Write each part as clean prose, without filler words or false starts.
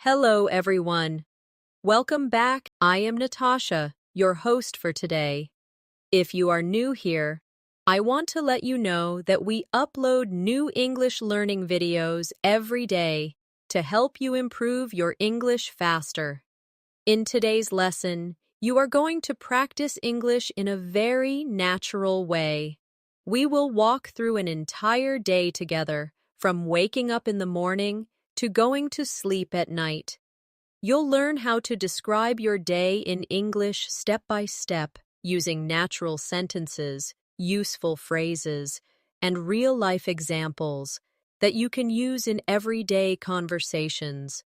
Hello, everyone. Welcome back. I am Natasha, your host for today. If you are new here, I want to let you know that we upload new English learning videos every day to help you improve your English faster. In today's lesson, you are going to practice English in a very natural way. We will walk through an entire day together, from waking up in the morning to going to sleep at night. You'll learn how to describe your day in English step by step using natural sentences, useful phrases, and real-life examples that you can use in everyday conversations.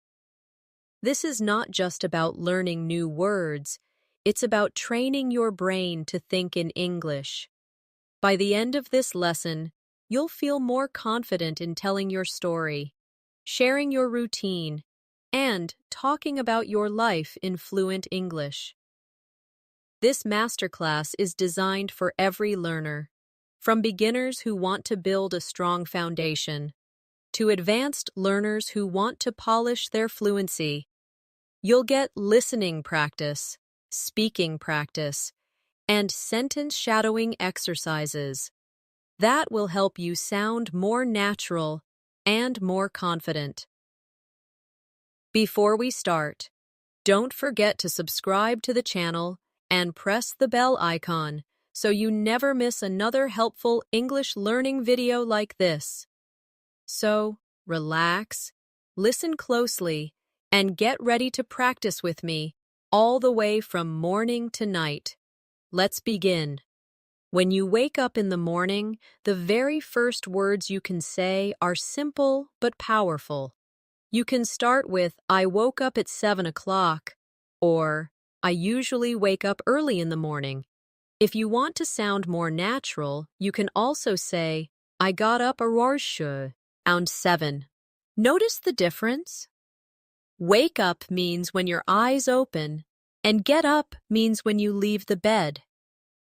This is not just about learning new words, it's about training your brain to think in English. By the end of this lesson, you'll feel more confident in telling your story, sharing your routine, and talking about your life in fluent English. This masterclass is designed for every learner, from beginners who want to build a strong foundation to advanced learners who want to polish their fluency. You'll get listening practice, speaking practice, and sentence shadowing exercises. That will help you sound more natural and more confident. Before we start, don't forget to subscribe to the channel and press the bell icon so you never miss another helpful English learning video like this. So, relax, listen closely, and get ready to practice with me all the way from morning to night. Let's begin. When you wake up in the morning, the very first words you can say are simple but powerful. You can start with, I woke up at 7 o'clock, or I usually wake up early in the morning. If you want to sound more natural, you can also say, I got up around 7. Notice the difference? Wake up means when your eyes open, and get up means when you leave the bed.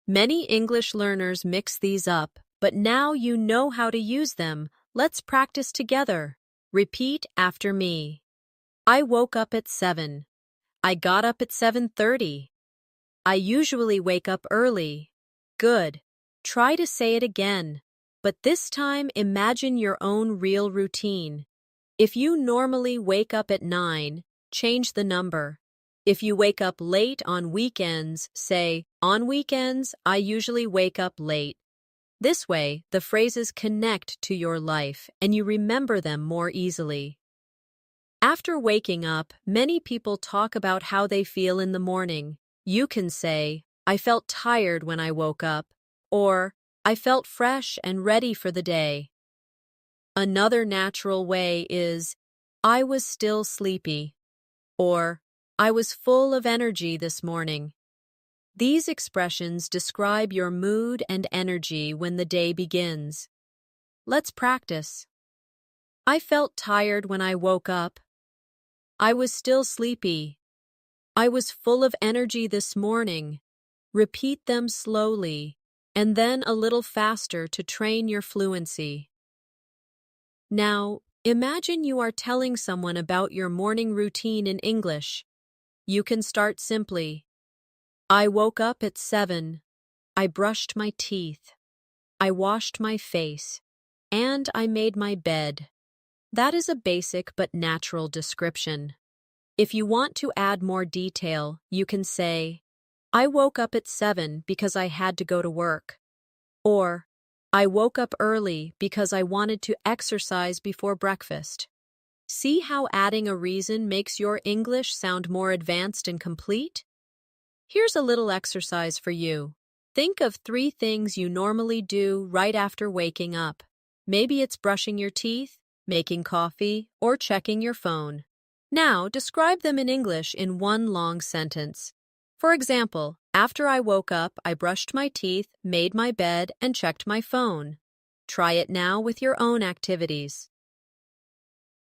Many English learners mix these up, but now you know how to use them. Let's practice together. Repeat after me. I woke up at 7. I got up at 7:30. I usually wake up early. Good. Try to say it again, but this time imagine your own real routine. If you normally wake up at 9, change the number. If you wake up late on weekends, say, on weekends, I usually wake up late. This way, the phrases connect to your life and you remember them more easily. After waking up, many people talk about how they feel in the morning. You can say, I felt tired when I woke up, or I felt fresh and ready for the day. Another natural way is, I was still sleepy, or I was full of energy this morning. These expressions describe your mood and energy when the day begins. Let's practice. I felt tired when I woke up. I was still sleepy. I was full of energy this morning. Repeat them slowly, and then a little faster to train your fluency. Now, imagine you are telling someone about your morning routine in English. You can start simply. I woke up at 7. I brushed my teeth. I washed my face. And I made my bed. That is a basic but natural description. If you want to add more detail, you can say, I woke up at 7 because I had to go to work. Or, I woke up early because I wanted to exercise before breakfast. See how adding a reason makes your English sound more advanced and complete? Here's a little exercise for you. Think of 3 things you normally do right after waking up. Maybe it's brushing your teeth, making coffee, or checking your phone. Now, describe them in English in one long sentence. For example, after I woke up, I brushed my teeth, made my bed, and checked my phone. Try it now with your own activities.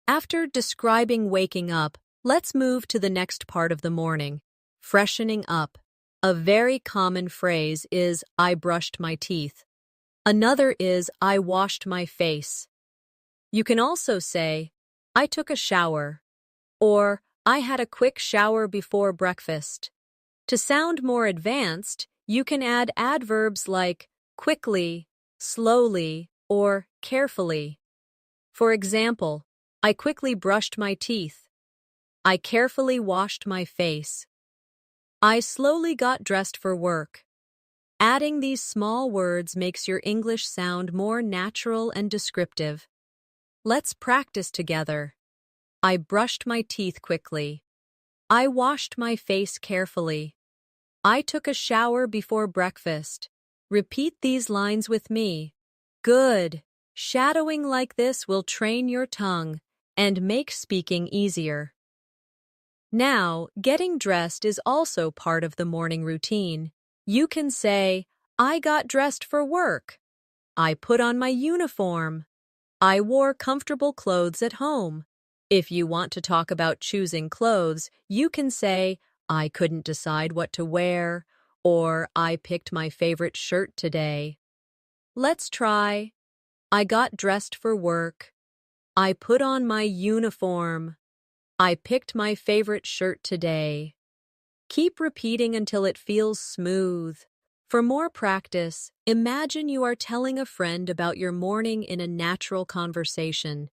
After describing waking up, let's move to the next part of the morning, freshening up. A very common phrase is, I brushed my teeth. Another is, I washed my face. You can also say, I took a shower. Or, I had a quick shower before breakfast. To sound more advanced, you can add adverbs like quickly, slowly, or carefully. For example, I quickly brushed my teeth. I carefully washed my face. I slowly got dressed for work. Adding these small words makes your English sound more natural and descriptive. Let's practice together. I brushed my teeth quickly. I washed my face carefully. I took a shower before breakfast. Repeat these lines with me. Good. Shadowing like this will train your tongue and make speaking easier. Now, getting dressed is also part of the morning routine. You can say, I got dressed for work. I put on my uniform. I wore comfortable clothes at home. If you want to talk about choosing clothes, you can say, I couldn't decide what to wear, or I picked my favorite shirt today. Let's try. I got dressed for work. I put on my uniform. I picked my favorite shirt today. Keep repeating until it feels smooth. For more practice, imagine you are telling a friend about your morning in a natural conversation.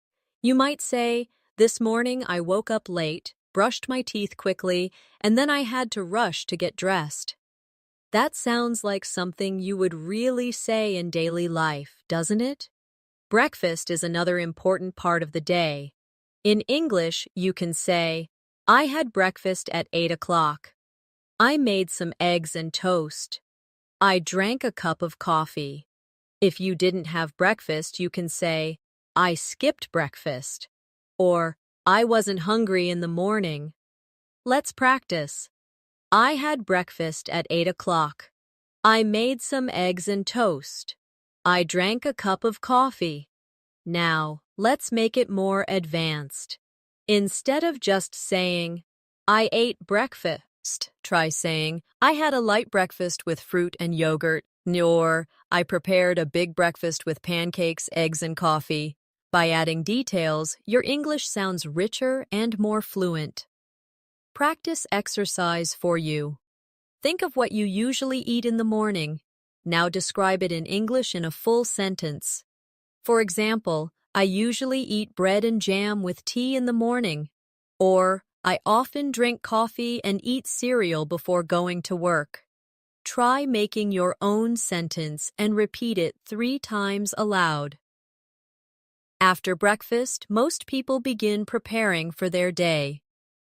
You might say, this morning I woke up late, brushed my teeth quickly, and then I had to rush to get dressed. That sounds like something you would really say in daily life, doesn't it? Breakfast is another important part of the day. In English, you can say, I had breakfast at 8 o'clock. I made some eggs and toast. I drank a cup of coffee. If you didn't have breakfast, you can say, I skipped breakfast. Or, I wasn't hungry in the morning. Let's practice. I had breakfast at 8 o'clock. I made some eggs and toast. I drank a cup of coffee. Now, let's make it more advanced. Instead of just saying, I ate breakfast, try saying, I had a light breakfast with fruit and yogurt, or I prepared a big breakfast with pancakes, eggs, and coffee. By adding details, your English sounds richer and more fluent. Practice exercise for you. Think of what you usually eat in the morning. Now describe it in English in a full sentence. For example, I usually eat bread and jam with tea in the morning. Or, I often drink coffee and eat cereal before going to work. Try making your own sentence and repeat it 3 times aloud. After breakfast, most people begin preparing for their day.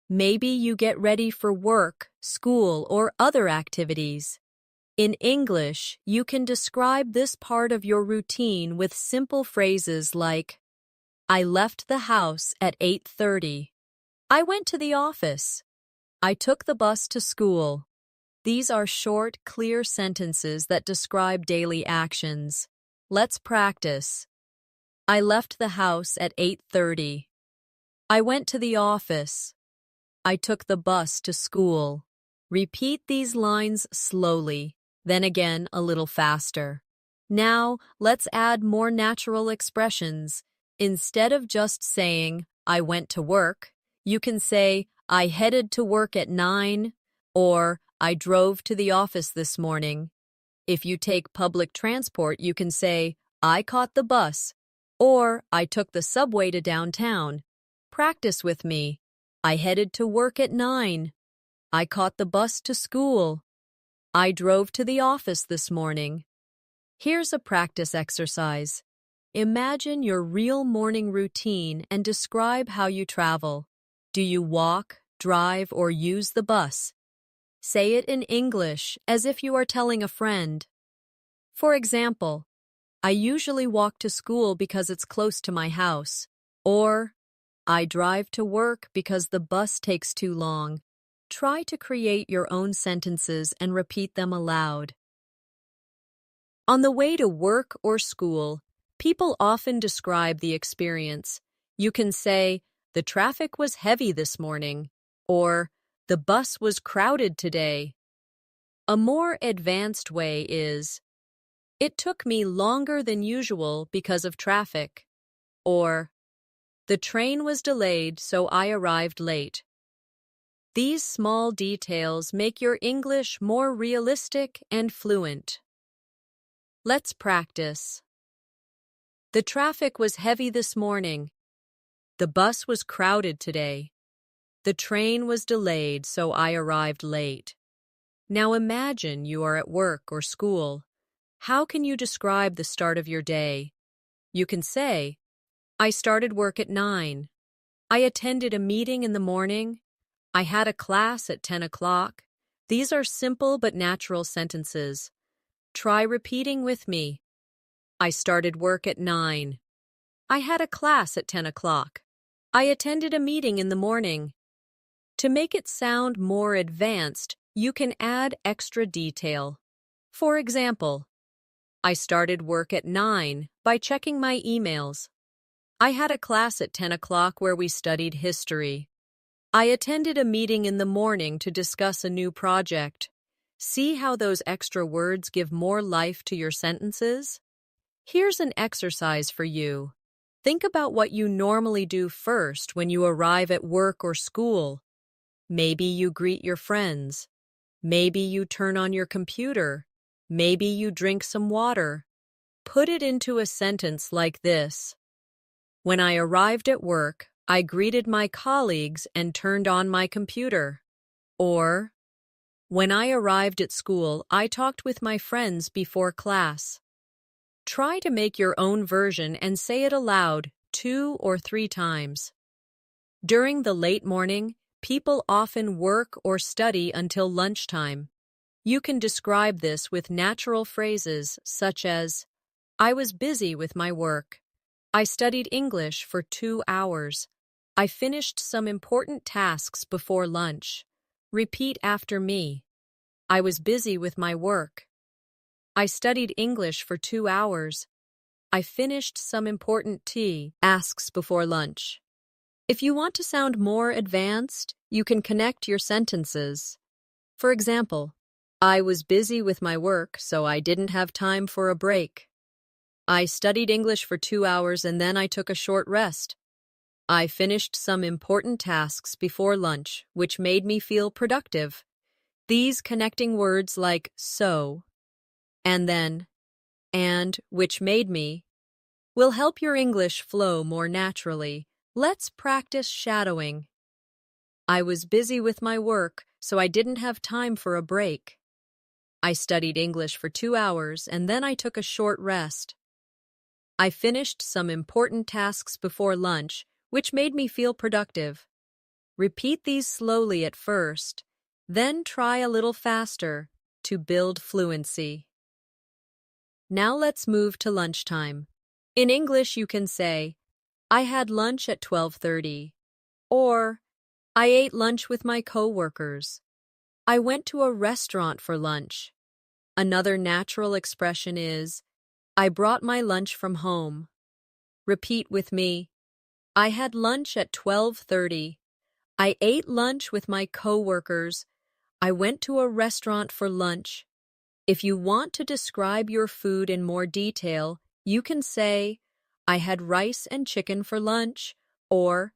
Maybe you get ready for work, school, or other activities. In English, you can describe this part of your routine with simple phrases like, I left the house at 8:30. I went to the office. I took the bus to school. These are short, clear sentences that describe daily actions. Let's practice. I left the house at 8:30. I went to the office. I took the bus to school. Repeat these lines slowly, then again a little faster. Now, let's add more natural expressions. Instead of just saying, I went to work, you can say, I headed to work at 9, or I drove to the office this morning. If you take public transport, you can say, I caught the bus, or I took the subway to downtown. Practice with me. I headed to work at 9. I caught the bus to school. I drove to the office this morning. Here's a practice exercise. Imagine your real morning routine and describe how you travel. Do you walk, drive, or use the bus? Say it in English as if you are telling a friend. For example, I usually walk to school because it's close to my house. Or, I drive to work because the bus takes too long. Try to create your own sentences and repeat them aloud. On the way to work or school, people often describe the experience. You can say, the traffic was heavy this morning, or the bus was crowded today. A more advanced way is, it took me longer than usual because of traffic, or The train was delayed, so I arrived late. These small details make your English more realistic and fluent. Let's practice. The traffic was heavy this morning. The bus was crowded today. The train was delayed, so I arrived late. Now imagine you are at work or school. How can you describe the start of your day? You can say, I started work at 9. I attended a meeting in the morning. I had a class at 10 o'clock. These are simple but natural sentences. Try repeating with me. I started work at 9. I had a class at 10 o'clock. I attended a meeting in the morning. To make it sound more advanced, you can add extra detail. For example, I started work at 9 by checking my emails. I had a class at 10 o'clock where we studied history. I attended a meeting in the morning to discuss a new project. See how those extra words give more life to your sentences? Here's an exercise for you. Think about what you normally do first when you arrive at work or school. Maybe you greet your friends. Maybe you turn on your computer. Maybe you drink some water. Put it into a sentence like this. When I arrived at work, I greeted my colleagues and turned on my computer. Or, when I arrived at school, I talked with my friends before class. Try to make your own version and say it aloud 2 or 3 times. During the late morning, people often work or study until lunchtime. You can describe this with natural phrases such as, I was busy with my work. I studied English for 2 hours. I finished some important tasks before lunch. Repeat after me. I was busy with my work. I studied English for 2 hours. I finished some important tasks before lunch. If you want to sound more advanced, you can connect your sentences. For example, I was busy with my work, so I didn't have time for a break. I studied English for 2 hours and then I took a short rest. I finished some important tasks before lunch, which made me feel productive. These connecting words like so, and then, and, which made me, will help your English flow more naturally. Let's practice shadowing. I was busy with my work, so I didn't have time for a break. I studied English for 2 hours and then I took a short rest. I finished some important tasks before lunch, which made me feel productive. Repeat these slowly at first, then try a little faster to build fluency. Now let's move to lunchtime. In English, you can say, I had lunch at 12:30, or I ate lunch with my coworkers. I went to a restaurant for lunch. Another natural expression is, I brought my lunch from home. Repeat with me. I had lunch at 12:30. I ate lunch with my coworkers. I went to a restaurant for lunch. If you want to describe your food in more detail, you can say, I had rice and chicken for lunch, or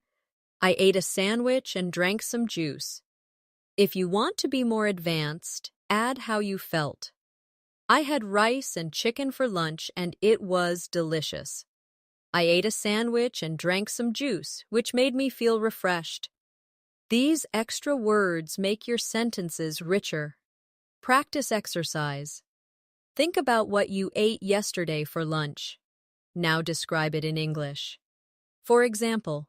I ate a sandwich and drank some juice. If you want to be more advanced, add how you felt. I had rice and chicken for lunch and it was delicious. I ate a sandwich and drank some juice, which made me feel refreshed. These extra words make your sentences richer. Practice exercise. Think about what you ate yesterday for lunch. Now describe it in English. For example,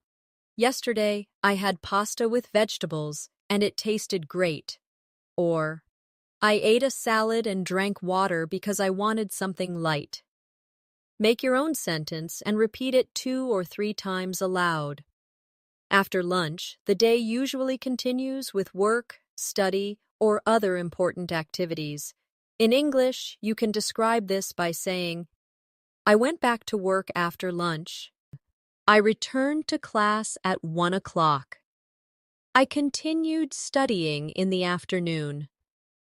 yesterday I had pasta with vegetables and it tasted great. Or, I ate a salad and drank water because I wanted something light. Make your own sentence and repeat it 2 or 3 times aloud. After lunch, the day usually continues with work, study, or other important activities. In English, you can describe this by saying, I went back to work after lunch. I returned to class at 1 o'clock. I continued studying in the afternoon.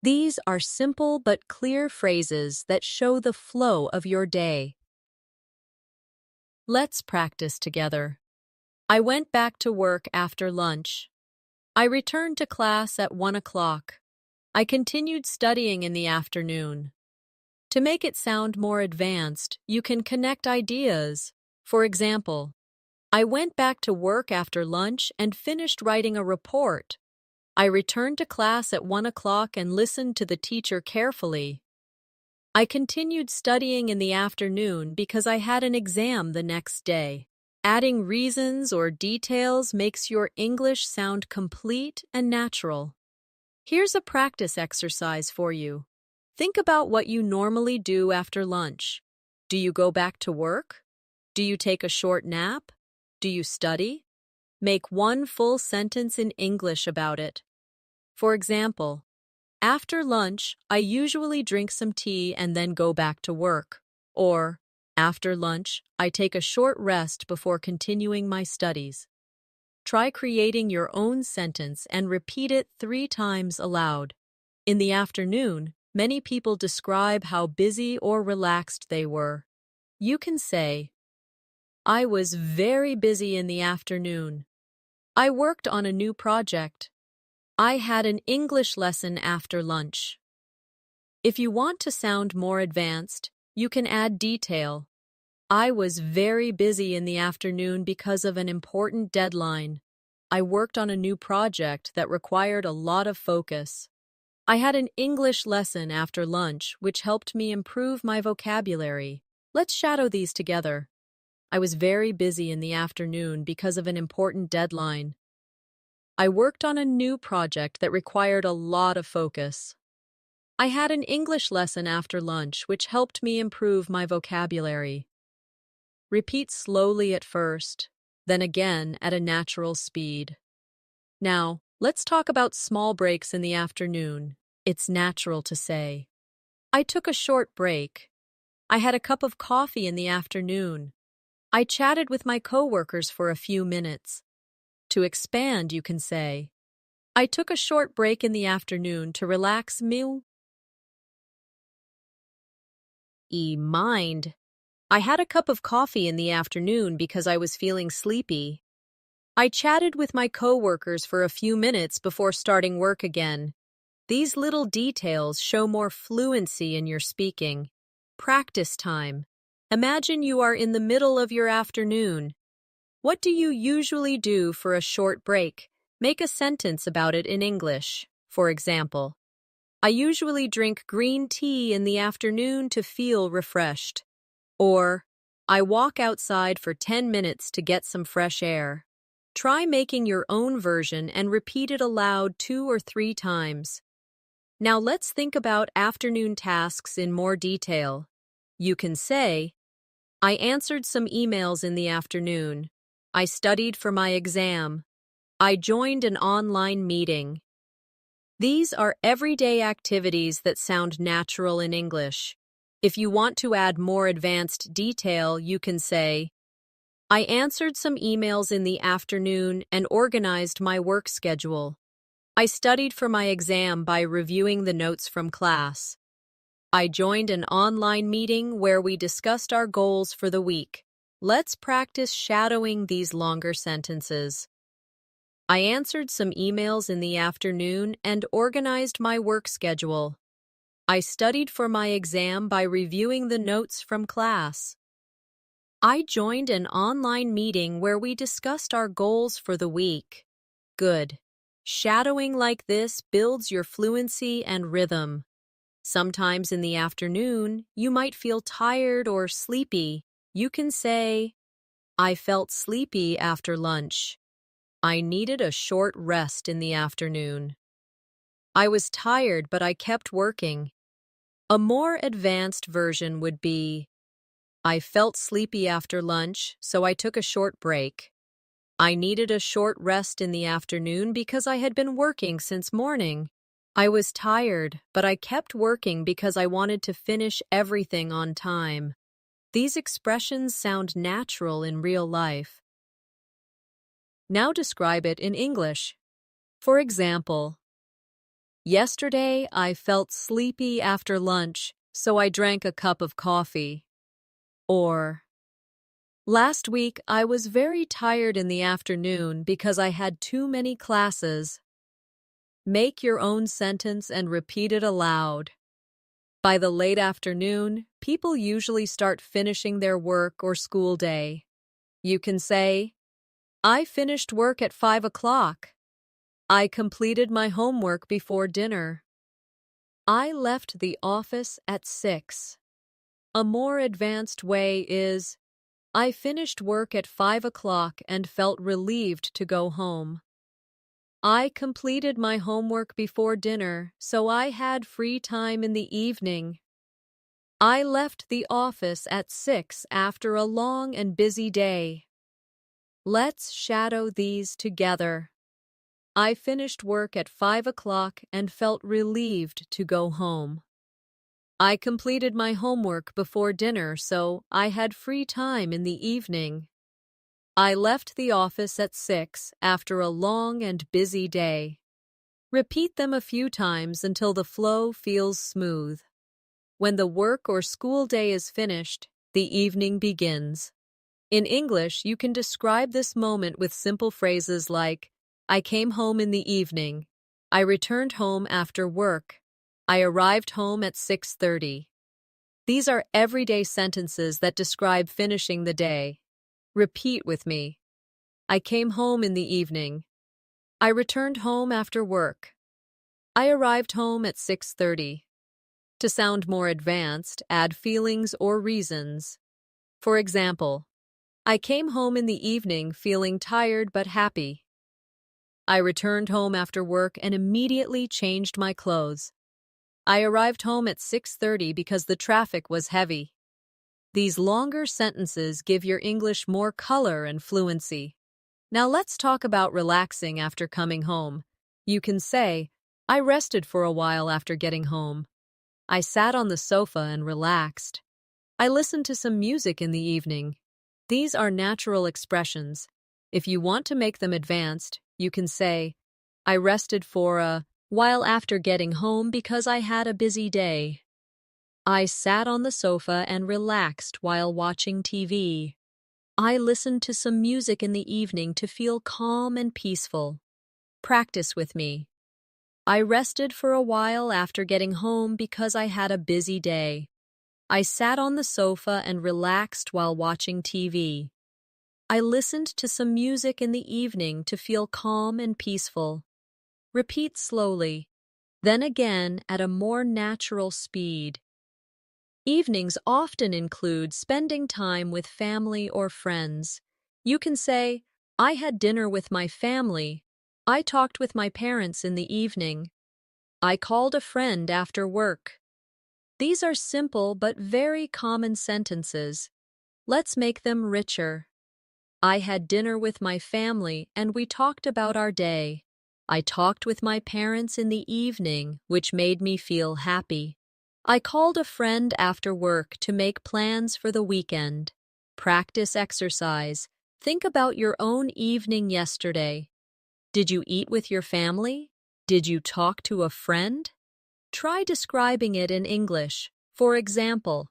These are simple but clear phrases that show the flow of your day. Let's practice together. I went back to work after lunch. I returned to class at 1 o'clock. I continued studying in the afternoon. To make it sound more advanced, you can connect ideas. For example, I went back to work after lunch and finished writing a report. I returned to class at 1 o'clock and listened to the teacher carefully. I continued studying in the afternoon because I had an exam the next day. Adding reasons or details makes your English sound complete and natural. Here's a practice exercise for you. Think about what you normally do after lunch. Do you go back to work? Do you take a short nap? Do you study? Make one full sentence in English about it. For example, after lunch, I usually drink some tea and then go back to work. Or, after lunch, I take a short rest before continuing my studies. Try creating your own sentence and repeat it 3 times aloud. In the afternoon, many people describe how busy or relaxed they were. You can say, I was very busy in the afternoon. I worked on a new project. I had an English lesson after lunch. If you want to sound more advanced, you can add detail. I was very busy in the afternoon because of an important deadline. I worked on a new project that required a lot of focus. I had an English lesson after lunch, which helped me improve my vocabulary. Let's shadow these together. I was very busy in the afternoon because of an important deadline. I worked on a new project that required a lot of focus. I had an English lesson after lunch, which helped me improve my vocabulary. Repeat slowly at first, then again at a natural speed. Now, let's talk about small breaks in the afternoon. It's natural to say, I took a short break. I had a cup of coffee in the afternoon. I chatted with my coworkers for a few minutes. To expand, you can say, I took a short break in the afternoon to relax me. Mind. I had a cup of coffee in the afternoon because I was feeling sleepy. I chatted with my coworkers for a few minutes before starting work again. These little details show more fluency in your speaking. Practice time. Imagine you are in the middle of your afternoon. What do you usually do for a short break? Make a sentence about it in English. For example, I usually drink green tea in the afternoon to feel refreshed. Or, I walk outside for 10 minutes to get some fresh air. Try making your own version and repeat it aloud 2 or 3 times. Now let's think about afternoon tasks in more detail. You can say, I answered some emails in the afternoon. I studied for my exam. I joined an online meeting. These are everyday activities that sound natural in English. If you want to add more advanced detail, you can say, I answered some emails in the afternoon and organized my work schedule. I studied for my exam by reviewing the notes from class. I joined an online meeting where we discussed our goals for the week. Let's practice shadowing these longer sentences. I answered some emails in the afternoon and organized my work schedule. I studied for my exam by reviewing the notes from class. I joined an online meeting where we discussed our goals for the week. Good. Shadowing like this builds your fluency and rhythm. Sometimes in the afternoon, you might feel tired or sleepy. You can say, I felt sleepy after lunch. I needed a short rest in the afternoon. I was tired, but I kept working. A more advanced version would be, I felt sleepy after lunch, so I took a short break. I needed a short rest in the afternoon because I had been working since morning. I was tired, but I kept working because I wanted to finish everything on time. These expressions sound natural in real life. Now describe it in English. For example, yesterday I felt sleepy after lunch, so I drank a cup of coffee. Or, Last week, I was very tired in the afternoon because I had too many classes. Make your own sentence and repeat it aloud. By the late afternoon, people usually start finishing their work or school day. You can say, I finished work at 5 o'clock. I completed my homework before dinner. I left the office at 6. A more advanced way is, I finished work at 5 o'clock and felt relieved to go home. I completed my homework before dinner, so I had free time in the evening. I left the office at 6 after a long and busy day. Let's shadow these together. I finished work at 5 o'clock and felt relieved to go home. I completed my homework before dinner, so I had free time in the evening. I left the office at 6 after a long and busy day. Repeat them a few times until the flow feels smooth. When the work or school day is finished, the evening begins. In English, you can describe this moment with simple phrases like, I came home in the evening. I returned home after work. I arrived home at 6:30. These are everyday sentences that describe finishing the day. Repeat with me. I came home in the evening. I returned home after work. I arrived home at 6:30. To sound more advanced, add feelings or reasons. For example, I came home in the evening feeling tired but happy. I returned home after work and immediately changed my clothes. I arrived home at 6:30 because the traffic was heavy. These longer sentences give your English more color and fluency. Now let's talk about relaxing after coming home. You can say, I rested for a while after getting home. I sat on the sofa and relaxed. I listened to some music in the evening. These are natural expressions. If you want to make them advanced, you can say, I rested for a while after getting home because I had a busy day. I sat on the sofa and relaxed while watching TV. I listened to some music in the evening to feel calm and peaceful. Practice with me. I rested for a while after getting home because I had a busy day. I sat on the sofa and relaxed while watching TV. I listened to some music in the evening to feel calm and peaceful. Repeat slowly, then again at a more natural speed. Evenings often include spending time with family or friends. You can say, I had dinner with my family. I talked with my parents in the evening. I called a friend after work. These are simple but very common sentences. Let's make them richer. I had dinner with my family and we talked about our day. I talked with my parents in the evening, which made me feel happy. I called a friend after work to make plans for the weekend. Practice exercise. Think about your own evening yesterday. Did you eat with your family? Did you talk to a friend? Try describing it in English. For example,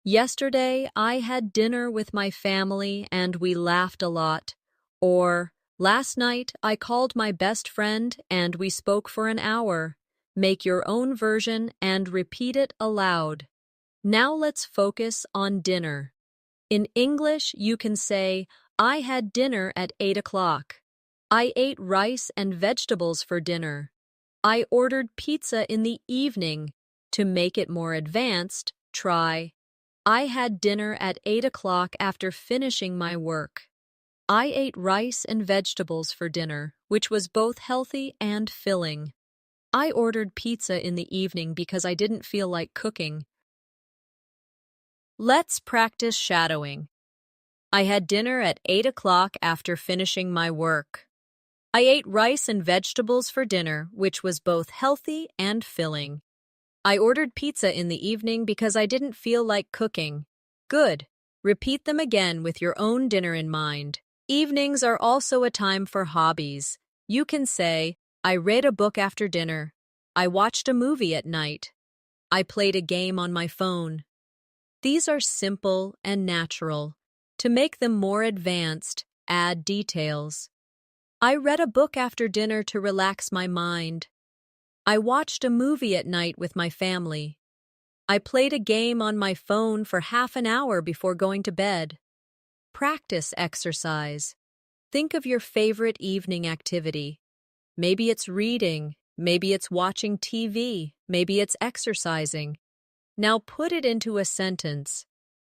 yesterday I had dinner with my family and we laughed a lot. Or, last night I called my best friend and we spoke for an hour. Make your own version and repeat it aloud. Now let's focus on dinner. In English, you can say, I had dinner at 8 o'clock. I ate rice and vegetables for dinner. I ordered pizza in the evening. To make it more advanced, try, I had dinner at 8 o'clock after finishing my work. I ate rice and vegetables for dinner, which was both healthy and filling. I ordered pizza in the evening because I didn't feel like cooking. Let's practice shadowing. I had dinner at 8 o'clock after finishing my work. I ate rice and vegetables for dinner, which was both healthy and filling. I ordered pizza in the evening because I didn't feel like cooking. Good. Repeat them again with your own dinner in mind. Evenings are also a time for hobbies. You can say, I read a book after dinner. I watched a movie at night. I played a game on my phone. These are simple and natural. To make them more advanced, add details. I read a book after dinner to relax my mind. I watched a movie at night with my family. I played a game on my phone for half an hour before going to bed. Practice exercise. Think of your favorite evening activity. Maybe it's reading, maybe it's watching TV, maybe it's exercising. Now put it into a sentence.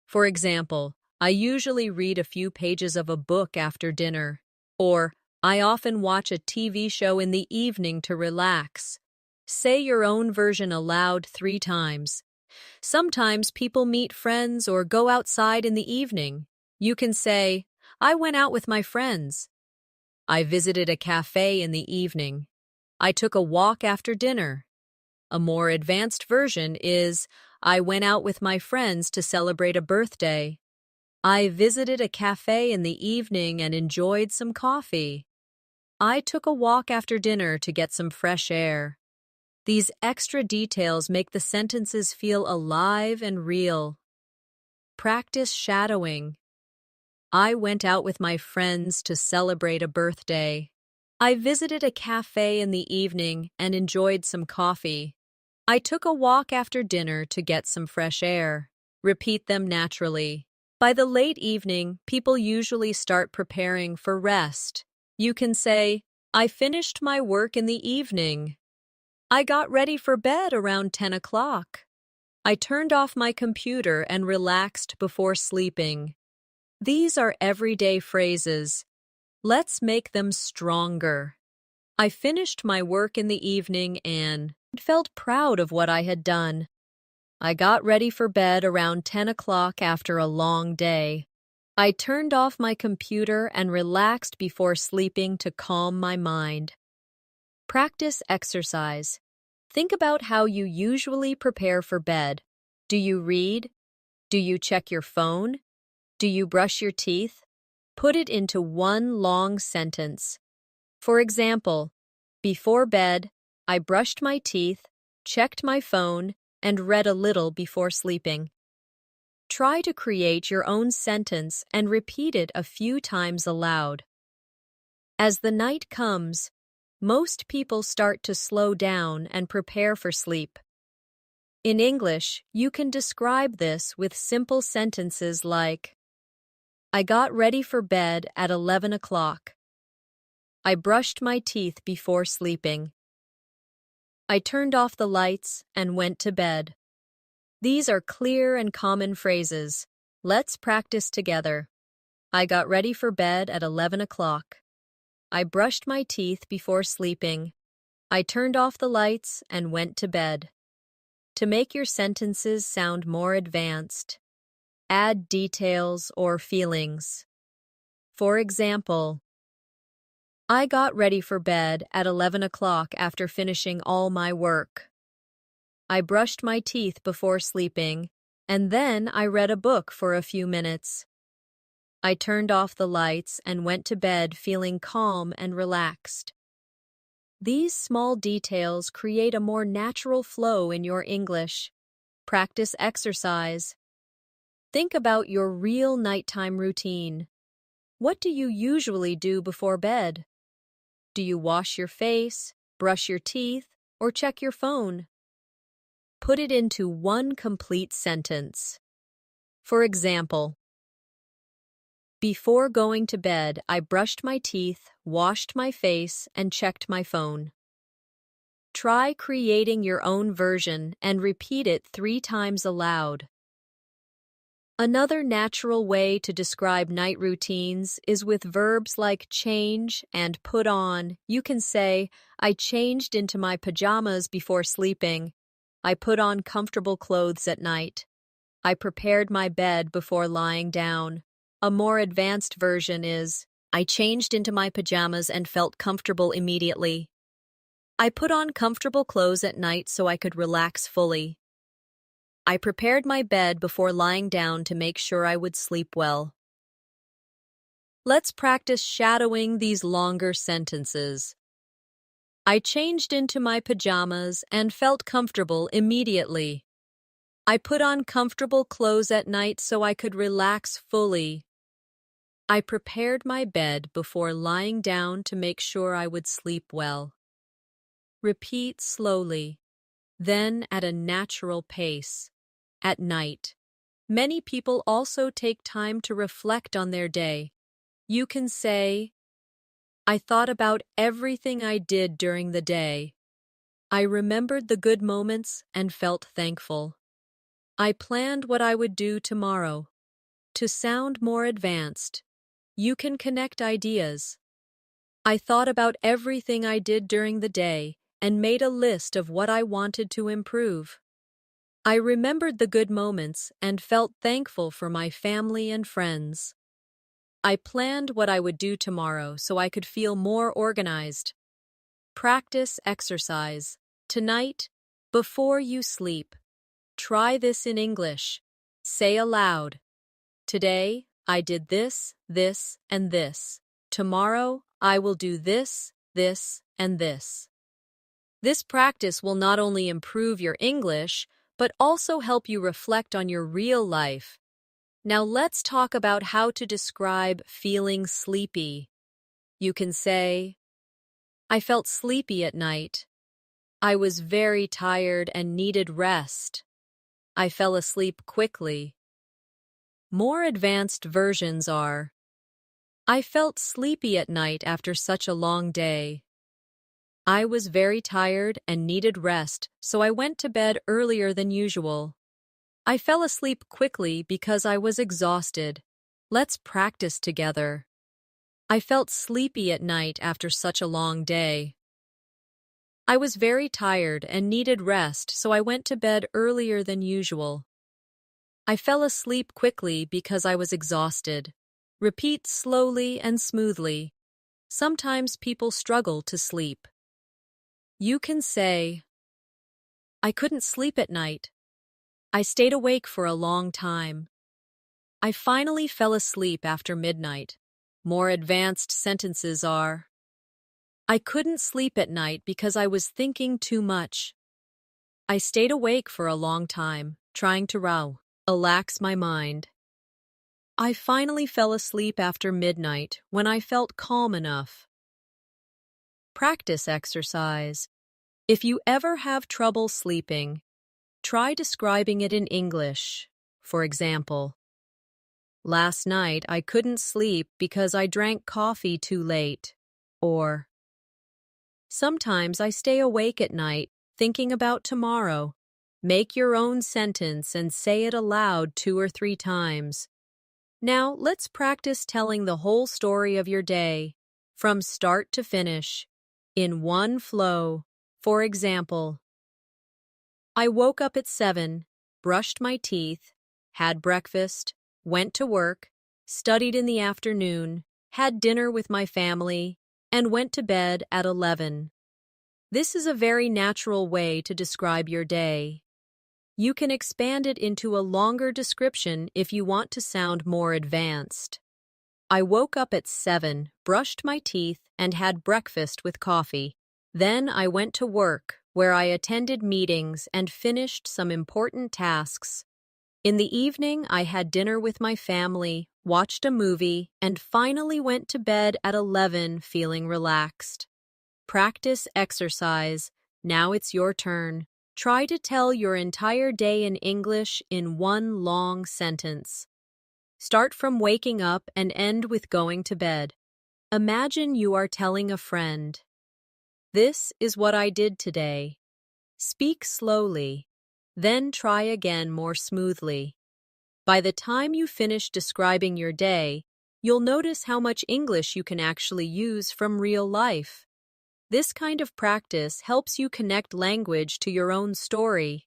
For example, I usually read a few pages of a book after dinner. Or, I often watch a TV show in the evening to relax. Say your own version aloud 3 times. Sometimes people meet friends or go outside in the evening. You can say, I went out with my friends. I visited a cafe in the evening. I took a walk after dinner. A more advanced version is, I went out with my friends to celebrate a birthday. I visited a cafe in the evening and enjoyed some coffee. I took a walk after dinner to get some fresh air. These extra details make the sentences feel alive and real. Practice shadowing. I went out with my friends to celebrate a birthday. I visited a cafe in the evening and enjoyed some coffee. I took a walk after dinner to get some fresh air. Repeat them naturally. By the late evening, people usually start preparing for rest. You can say, I finished my work in the evening. I got ready for bed around 10 o'clock. I turned off my computer and relaxed before sleeping. These are everyday phrases. Let's make them stronger. I finished my work in the evening and felt proud of what I had done. I got ready for bed around 10 o'clock after a long day. I turned off my computer and relaxed before sleeping to calm my mind. Practice exercise. Think about how you usually prepare for bed. Do you read? Do you check your phone? Do you brush your teeth? Put it into one long sentence. For example, before bed, I brushed my teeth, checked my phone, and read a little before sleeping. Try to create your own sentence and repeat it a few times aloud. As the night comes, most people start to slow down and prepare for sleep. In English, you can describe this with simple sentences like, I got ready for bed at 11 o'clock. I brushed my teeth before sleeping. I turned off the lights and went to bed. These are clear and common phrases. Let's practice together. I got ready for bed at 11 o'clock. I brushed my teeth before sleeping. I turned off the lights and went to bed. To make your sentences sound more advanced, add details or feelings. For example, I got ready for bed at 11 o'clock after finishing all my work. I brushed my teeth before sleeping, and then I read a book for a few minutes. I turned off the lights and went to bed feeling calm and relaxed. These small details create a more natural flow in your English. Practice exercise. Think about your real nighttime routine. What do you usually do before bed? Do you wash your face, brush your teeth, or check your phone? Put it into one complete sentence. For example, before going to bed, I brushed my teeth, washed my face, and checked my phone. Try creating your own version and repeat it 3 times aloud. Another natural way to describe night routines is with verbs like change and put on. You can say, I changed into my pajamas before sleeping. I put on comfortable clothes at night. I prepared my bed before lying down. A more advanced version is, I changed into my pajamas and felt comfortable immediately. I put on comfortable clothes at night so I could relax fully. I prepared my bed before lying down to make sure I would sleep well. Let's practice shadowing these longer sentences. I changed into my pajamas and felt comfortable immediately. I put on comfortable clothes at night so I could relax fully. I prepared my bed before lying down to make sure I would sleep well. Repeat slowly, then at a natural pace. At night. Many people also take time to reflect on their day. You can say, I thought about everything I did during the day. I remembered the good moments and felt thankful. I planned what I would do tomorrow. To sound more advanced, you can connect ideas. I thought about everything I did during the day and made a list of what I wanted to improve. I remembered the good moments and felt thankful for my family and friends. I planned what I would do tomorrow so I could feel more organized. Practice exercise. Tonight, before you sleep, try this in English. Say aloud, today, I did this, this, and this. Tomorrow, I will do this, this, and this. This practice will not only improve your English, but also help you reflect on your real life. Now let's talk about how to describe feeling sleepy. You can say, I felt sleepy at night. I was very tired and needed rest. I fell asleep quickly. More advanced versions are, I felt sleepy at night after such a long day. I was very tired and needed rest, so I went to bed earlier than usual. I fell asleep quickly because I was exhausted. Let's practice together. I felt sleepy at night after such a long day. I was very tired and needed rest, so I went to bed earlier than usual. I fell asleep quickly because I was exhausted. Repeat slowly and smoothly. Sometimes people struggle to sleep. You can say, I couldn't sleep at night. I stayed awake for a long time. I finally fell asleep after midnight. More advanced sentences are, I couldn't sleep at night because I was thinking too much. I stayed awake for a long time, trying to relax my mind. I finally fell asleep after midnight when I felt calm enough. Practice exercise. If you ever have trouble sleeping, try describing it in English. For example, last night I couldn't sleep because I drank coffee too late. Or, sometimes I stay awake at night thinking about tomorrow. Make your own sentence and say it aloud 2 or 3 times. Now, let's practice telling the whole story of your day, from start to finish, in one flow. For example, I woke up at 7, brushed my teeth, had breakfast, went to work, studied in the afternoon, had dinner with my family, and went to bed at 11. This is a very natural way to describe your day. You can expand it into a longer description if you want to sound more advanced. I woke up at 7, brushed my teeth, and had breakfast with coffee. Then I went to work, where I attended meetings and finished some important tasks. In the evening, I had dinner with my family, watched a movie, and finally went to bed at 11 feeling relaxed. Practice exercise. Now it's your turn. Try to tell your entire day in English in one long sentence. Start from waking up and end with going to bed. Imagine you are telling a friend, this is what I did today. Speak slowly, then try again more smoothly. By the time you finish describing your day, you'll notice how much English you can actually use from real life. This kind of practice helps you connect language to your own story,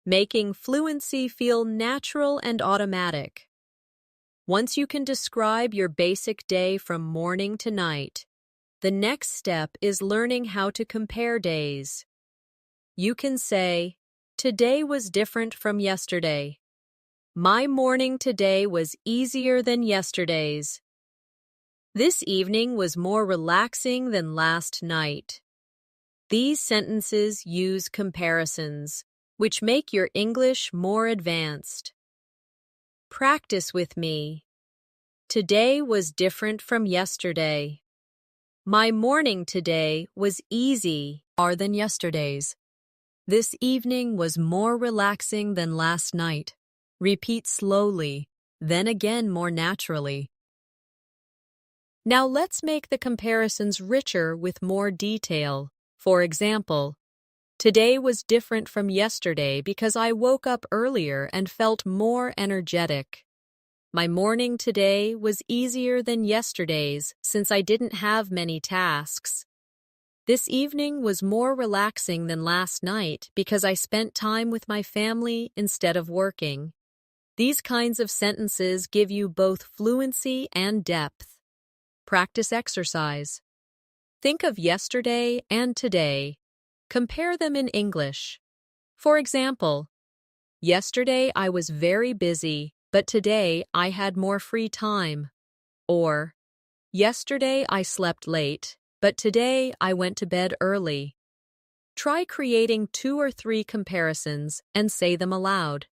making fluency feel natural and automatic. Once you can describe your basic day from morning to night, the next step is learning how to compare days. You can say, today was different from yesterday. My morning today was easier than yesterday's. This evening was more relaxing than last night. These sentences use comparisons, which make your English more advanced. Practice with me. Today was different from yesterday. My morning today was easy than yesterday's. This evening was more relaxing than last night. Repeat slowly, then again more naturally. Now let's make the comparisons richer with more detail. For example, today was different from yesterday because I woke up earlier and felt more energetic. My morning today was easier than yesterday's since I didn't have many tasks. This evening was more relaxing than last night because I spent time with my family instead of working. These kinds of sentences give you both fluency and depth. Practice exercise. Think of yesterday and today. Compare them in English. For example, yesterday I was very busy, but today I had more free time. Or, yesterday I slept late, but today I went to bed early. Try creating 2 or 3 comparisons and say them aloud.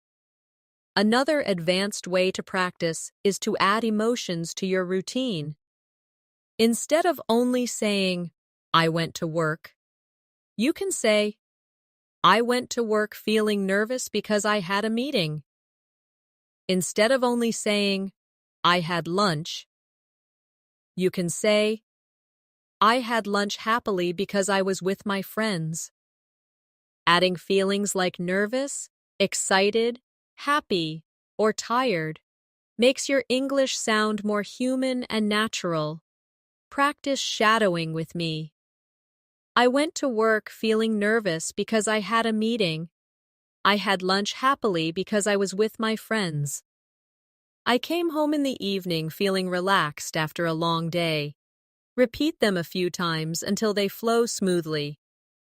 Another advanced way to practice is to add emotions to your routine. Instead of only saying, I went to work, you can say, I went to work feeling nervous because I had a meeting. Instead of only saying, I had lunch, you can say, I had lunch happily because I was with my friends. Adding feelings like nervous, excited, happy, or tired makes your English sound more human and natural. Practice shadowing with me. I went to work feeling nervous because I had a meeting. I had lunch happily because I was with my friends. I came home in the evening feeling relaxed after a long day. Repeat them a few times until they flow smoothly.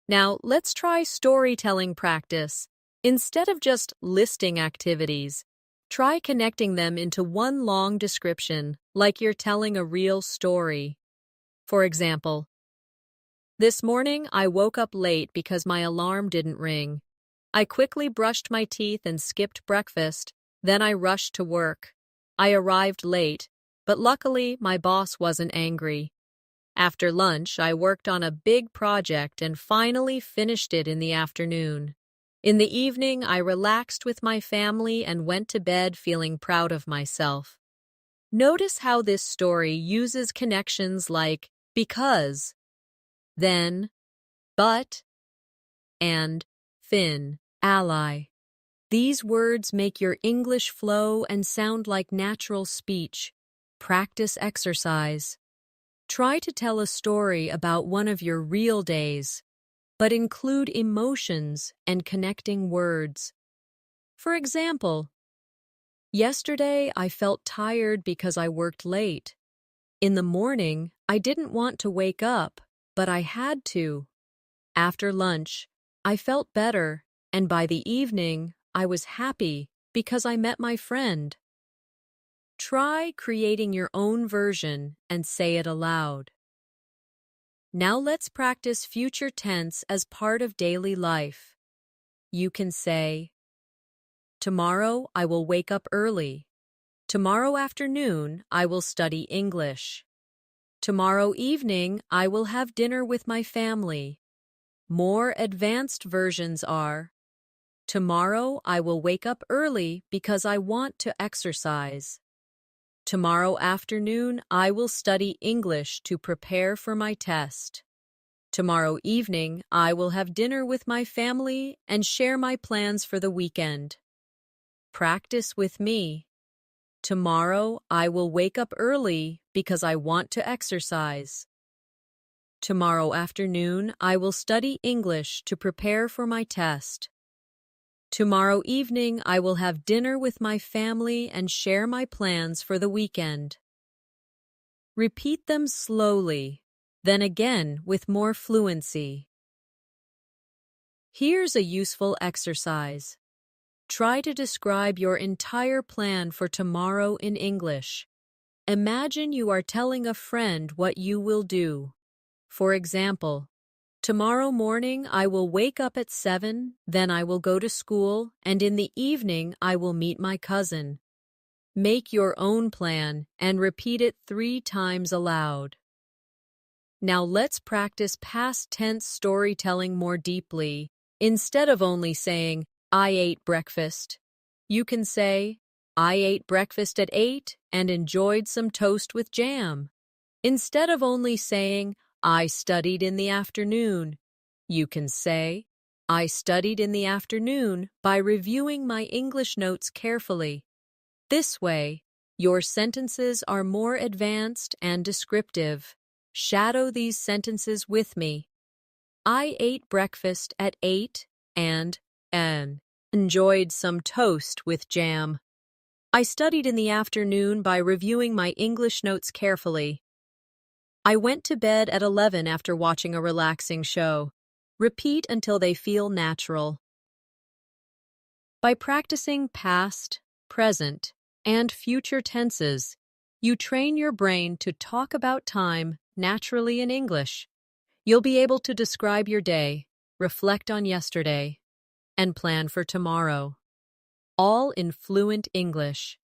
Now, let's try storytelling practice. Instead of just listing activities, try connecting them into one long description, like you're telling a real story. For example, this morning I woke up late because my alarm didn't ring. I quickly brushed my teeth and skipped breakfast, then I rushed to work. I arrived late, but luckily my boss wasn't angry. After lunch, I worked on a big project and finally finished it in the afternoon. In the evening, I relaxed with my family and went to bed feeling proud of myself. Notice how this story uses connections like because, then, but, and fin, ally. These words make your English flow and sound like natural speech. Practice exercise. Try to tell a story about one of your real days, but include emotions and connecting words. For example, yesterday I felt tired because I worked late. In the morning, I didn't want to wake up, but I had to. After lunch, I felt better, and by the evening, I was happy because I met my friend. Try creating your own version and say it aloud. Now let's practice future tense as part of daily life. You can say, tomorrow I will wake up early. Tomorrow afternoon I will study English. Tomorrow evening I will have dinner with my family. More advanced versions are, tomorrow I will wake up early because I want to exercise. Tomorrow afternoon I will study English to prepare for my test. Tomorrow evening I will have dinner with my family and share my plans for the weekend. Practice with me. Tomorrow I will wake up early because I want to exercise. Tomorrow afternoon I will study English to prepare for my test. Tomorrow evening I will have dinner with my family and share my plans for the weekend. Repeat them slowly, then again with more fluency. Here's a useful exercise. Try to describe your entire plan for tomorrow in English. Imagine you are telling a friend what you will do. For example, tomorrow morning I will wake up at 7, then I will go to school, and in the evening I will meet my cousin. Make your own plan and repeat it 3 times aloud. Now let's practice past tense storytelling more deeply. Instead of only saying, I ate breakfast, you can say, I ate breakfast at 8 and enjoyed some toast with jam. Instead of only saying, I studied in the afternoon, you can say, I studied in the afternoon by reviewing my English notes carefully. This way, your sentences are more advanced and descriptive. Shadow these sentences with me. I ate breakfast at 8 and enjoyed some toast with jam. I studied in the afternoon by reviewing my English notes carefully. I went to bed at 11 after watching a relaxing show. Repeat until they feel natural. By practicing past, present, and future tenses, you train your brain to talk about time naturally in English. You'll be able to describe your day, reflect on yesterday, and plan for tomorrow, all in fluent English.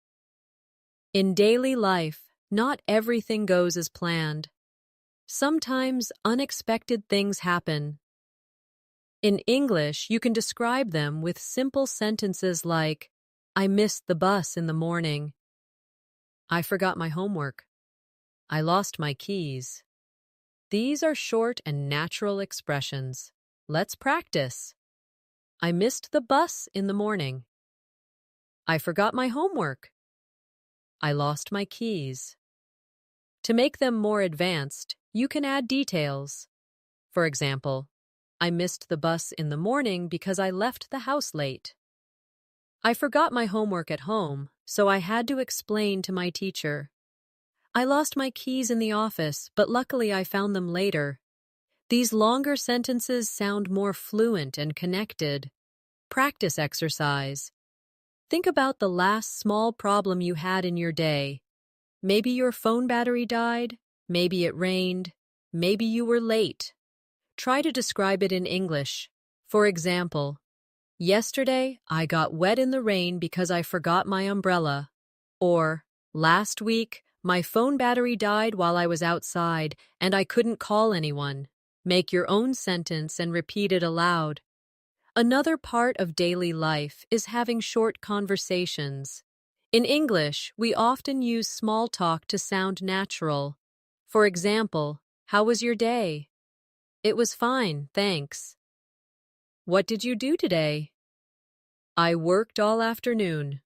In daily life, not everything goes as planned. Sometimes unexpected things happen. In English, you can describe them with simple sentences like, I missed the bus in the morning. I forgot my homework. I lost my keys. These are short and natural expressions. Let's practice. I missed the bus in the morning. I forgot my homework. I lost my keys. To make them more advanced, you can add details. For example, I missed the bus in the morning because I left the house late. I forgot my homework at home, so I had to explain to my teacher. I lost my keys in the office, but luckily I found them later. These longer sentences sound more fluent and connected. Practice exercise. Think about the last small problem you had in your day. Maybe your phone battery died, maybe it rained, maybe you were late. Try to describe it in English. For example, yesterday I got wet in the rain because I forgot my umbrella. Or, last week, my phone battery died while I was outside and I couldn't call anyone. Make your own sentence and repeat it aloud. Another part of daily life is having short conversations. In English, we often use small talk to sound natural. For example, how was your day? It was fine, thanks. What did you do today? I worked all afternoon.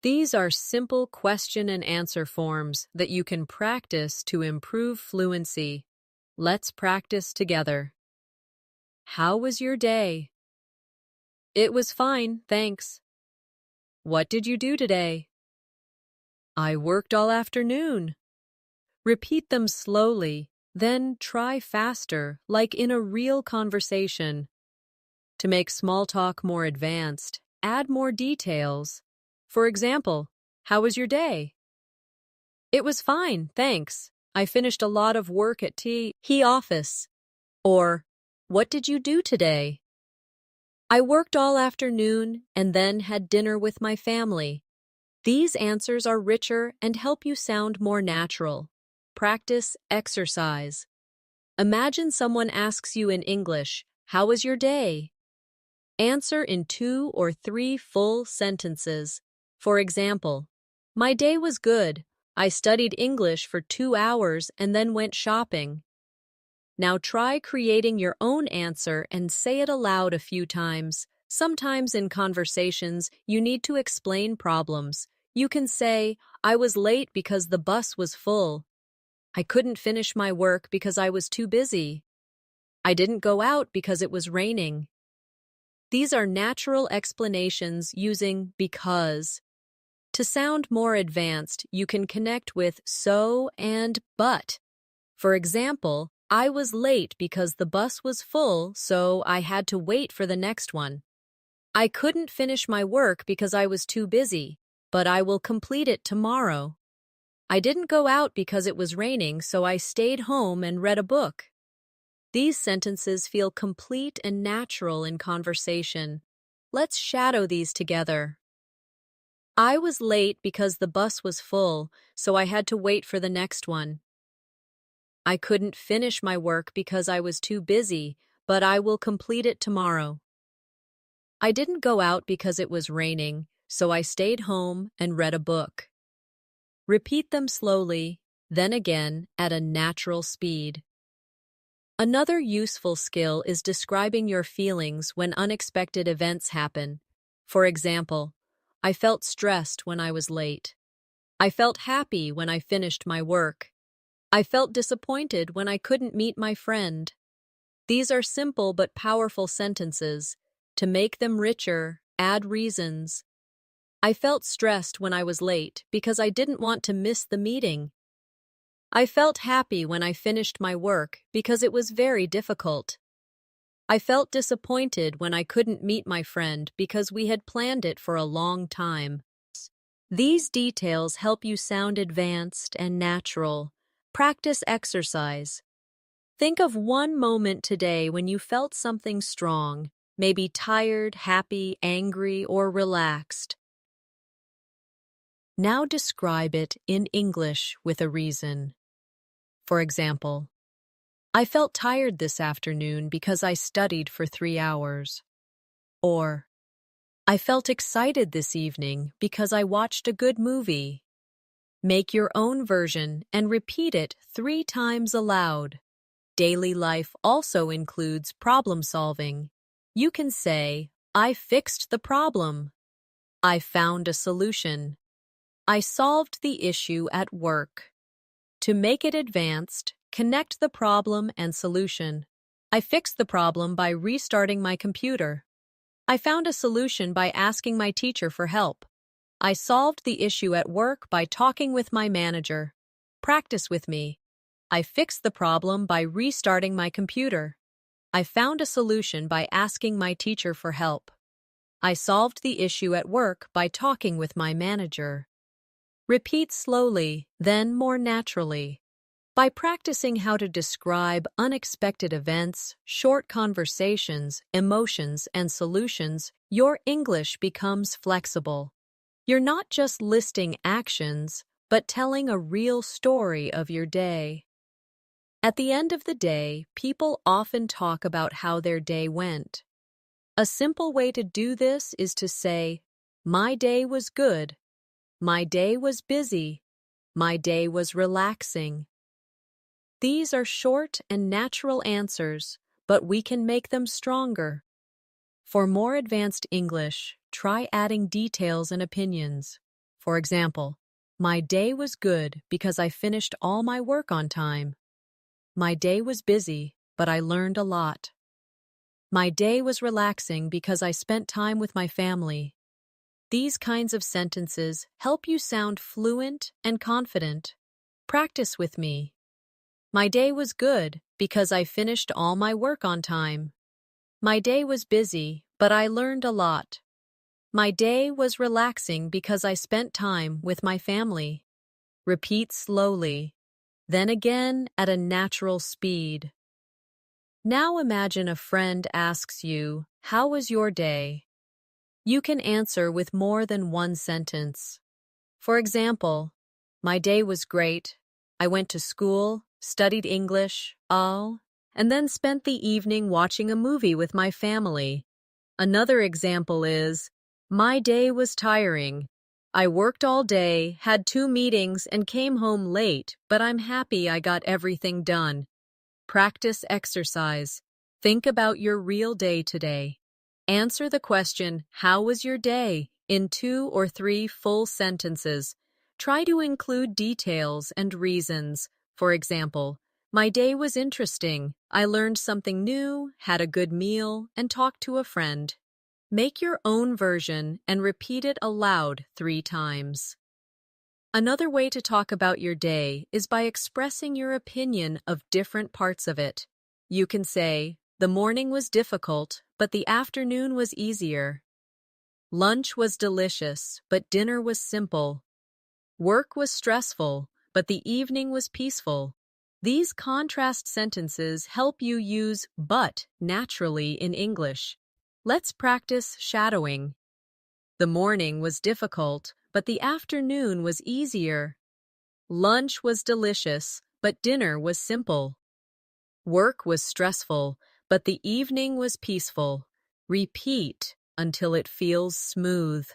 These are simple question and answer forms that you can practice to improve fluency. Let's practice together. How was your day? It was fine, thanks. What did you do today? I worked all afternoon. Repeat them slowly, then try faster, like in a real conversation. To make small talk more advanced, add more details. For example, how was your day? It was fine, thanks. I finished a lot of work at the office. Or, what did you do today? I worked all afternoon and then had dinner with my family. These answers are richer and help you sound more natural. Practice exercise. Imagine someone asks you in English, how was your day? Answer in 2 or 3 full sentences. For example, my day was good. I studied English for 2 hours and then went shopping. Now try creating your own answer and say it aloud a few times. Sometimes in conversations, you need to explain problems. You can say, I was late because the bus was full. I couldn't finish my work because I was too busy. I didn't go out because it was raining. These are natural explanations using because. To sound more advanced, you can connect with so and but. For example, I was late because the bus was full, so I had to wait for the next one. I couldn't finish my work because I was too busy, but I will complete it tomorrow. I didn't go out because it was raining, so I stayed home and read a book. These sentences feel complete and natural in conversation. Let's shadow these together. I was late because the bus was full, so I had to wait for the next one. I couldn't finish my work because I was too busy, but I will complete it tomorrow. I didn't go out because it was raining, so I stayed home and read a book. Repeat them slowly, then again at a natural speed. Another useful skill is describing your feelings when unexpected events happen. For example, I felt stressed when I was late. I felt happy when I finished my work. I felt disappointed when I couldn't meet my friend. These are simple but powerful sentences. To make them richer, add reasons. I felt stressed when I was late because I didn't want to miss the meeting. I felt happy when I finished my work because it was very difficult. I felt disappointed when I couldn't meet my friend because we had planned it for a long time. These details help you sound advanced and natural. Practice exercise. Think of one moment today when you felt something strong, maybe tired, happy, angry, or relaxed. Now describe it in English with a reason. For example, I felt tired this afternoon because I studied for 3 hours. Or, I felt excited this evening because I watched a good movie. Make your own version and repeat it 3 times aloud. Daily life also includes problem solving. You can say, I fixed the problem. I found a solution. I solved the issue at work. To make it advanced, connect the problem and solution. I fixed the problem by restarting my computer. I found a solution by asking my teacher for help. I solved the issue at work by talking with my manager. Practice with me. I fixed the problem by restarting my computer. I found a solution by asking my teacher for help. I solved the issue at work by talking with my manager. Repeat slowly, then more naturally. By practicing how to describe unexpected events, short conversations, emotions, and solutions, your English becomes flexible. You're not just listing actions, but telling a real story of your day. At the end of the day, people often talk about how their day went. A simple way to do this is to say, my day was good. My day was busy. My day was relaxing. These are short and natural answers, but we can make them stronger. For more advanced English, try adding details and opinions. For example, my day was good because I finished all my work on time. My day was busy, but I learned a lot. My day was relaxing because I spent time with my family. These kinds of sentences help you sound fluent and confident. Practice with me. My day was good because I finished all my work on time. My day was busy, but I learned a lot. My day was relaxing because I spent time with my family. Repeat slowly, then again at a natural speed. Now imagine a friend asks you, "How was your day?" You can answer with more than one sentence. For example, my day was great. I went to school, studied English, and then spent the evening watching a movie with my family. Another example is, my day was tiring. I worked all day, had 2 meetings, and came home late, but I'm happy I got everything done. Practice exercise. Think about your real day today. Answer the question, how was your day, in 2 or 3 full sentences. Try to include details and reasons. For example, my day was interesting. I learned something new, had a good meal, and talked to a friend. Make your own version and repeat it aloud 3 times. Another way to talk about your day is by expressing your opinion of different parts of it. You can say, the morning was difficult, but the afternoon was easier. Lunch was delicious, but dinner was simple. Work was stressful, but the evening was peaceful. These contrast sentences help you use but naturally in English. Let's practice shadowing. The morning was difficult, but the afternoon was easier. Lunch was delicious, but dinner was simple. Work was stressful, but the evening was peaceful. Repeat until it feels smooth.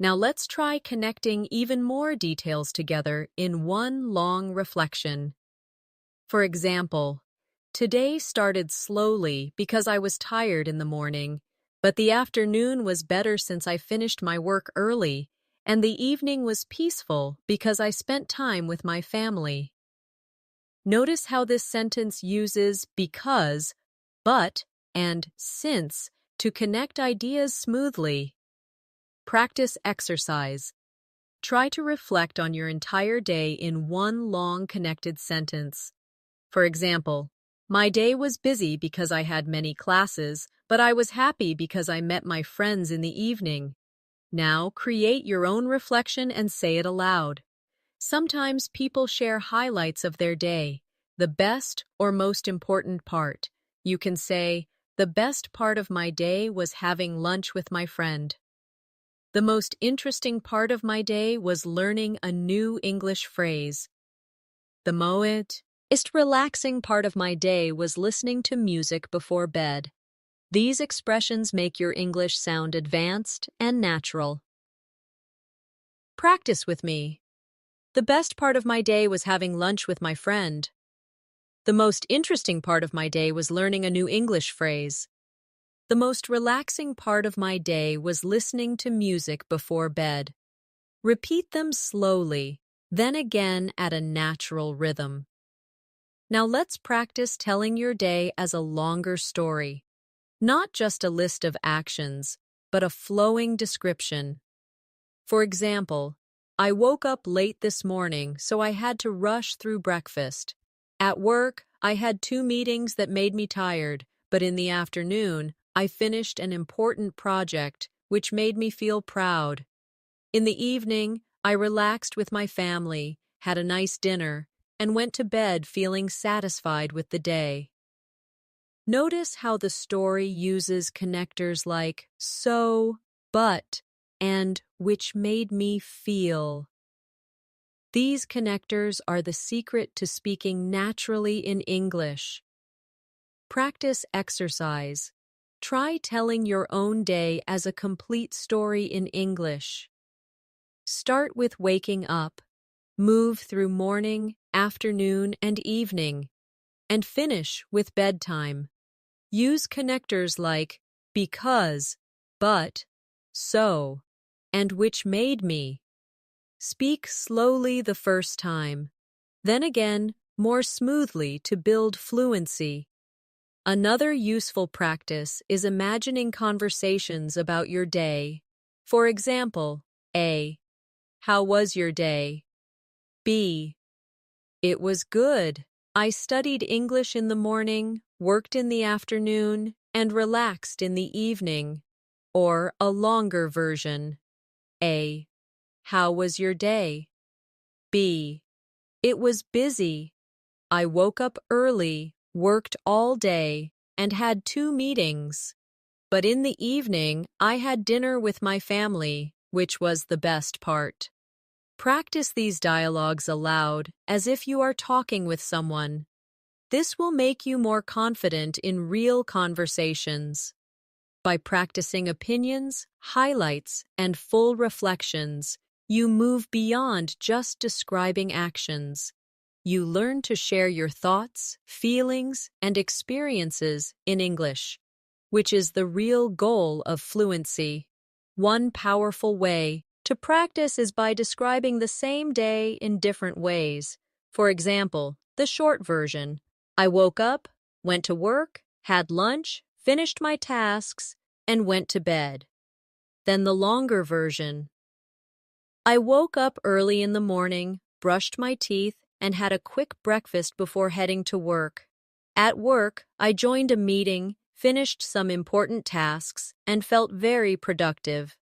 Now let's try connecting even more details together in one long reflection. For example, today started slowly because I was tired in the morning, but the afternoon was better since I finished my work early, and the evening was peaceful because I spent time with my family. Notice how this sentence uses because, but, and since to connect ideas smoothly. Practice exercise. Try to reflect on your entire day in one long connected sentence. For example, my day was busy because I had many classes, but I was happy because I met my friends in the evening. Now create your own reflection and say it aloud. Sometimes people share highlights of their day, the best or most important part. You can say, "The best part of my day was having lunch with my friend." The most interesting part of my day was learning a new English phrase. The most relaxing part of my day was listening to music before bed. These expressions make your English sound advanced and natural. Practice with me. The best part of my day was having lunch with my friend. The most interesting part of my day was learning a new English phrase. The most relaxing part of my day was listening to music before bed. Repeat them slowly, then again at a natural rhythm. Now let's practice telling your day as a longer story. Not just a list of actions, but a flowing description. For example, I woke up late this morning, so I had to rush through breakfast. At work, I had 2 meetings that made me tired, but in the afternoon, I finished an important project, which made me feel proud. In the evening, I relaxed with my family, had a nice dinner, and went to bed feeling satisfied with the day. Notice how the story uses connectors like so, but, and which made me feel. These connectors are the secret to speaking naturally in English. Practice exercise. Try telling your own day as a complete story in English. Start with waking up. Move through morning, afternoon, and evening, and finish with bedtime. Use connectors like because, but, so, and which made me. Speak slowly the first time, then again more smoothly to build fluency. Another useful practice is imagining conversations about your day. For example, A. How was your day? B. It was good. I studied English in the morning, worked in the afternoon, and relaxed in the evening. Or a longer version. A. How was your day? B. It was busy. I woke up early, worked all day, and had 2 meetings. But in the evening, I had dinner with my family, which was the best part. Practice these dialogues aloud as if you are talking with someone. This will make you more confident in real conversations. By practicing opinions, highlights, and full reflections, you move beyond just describing actions. You learn to share your thoughts, feelings, and experiences in English, which is the real goal of fluency. One powerful way to practice is by describing the same day in different ways. For example, the short version. I woke up, went to work, had lunch, finished my tasks, and went to bed. Then the longer version. I woke up early in the morning, brushed my teeth, and had a quick breakfast before heading to work. At work, I joined a meeting, finished some important tasks, and felt very productive.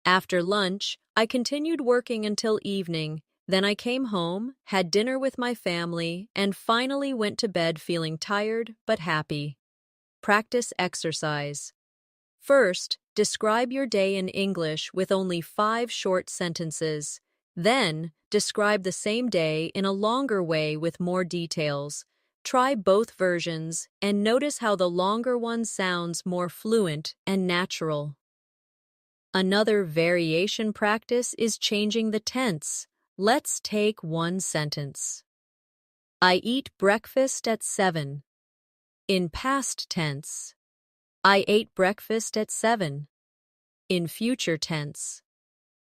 After lunch, I continued working until evening. Then I came home, had dinner with my family, and finally went to bed feeling tired but happy. Practice exercise. First, describe your day in English with only 5 short sentences. Then, describe the same day in a longer way with more details. Try both versions and notice how the longer one sounds more fluent and natural. Another variation practice is changing the tense. Let's take one sentence. I eat breakfast at 7. In past tense, I ate breakfast at 7. In future tense,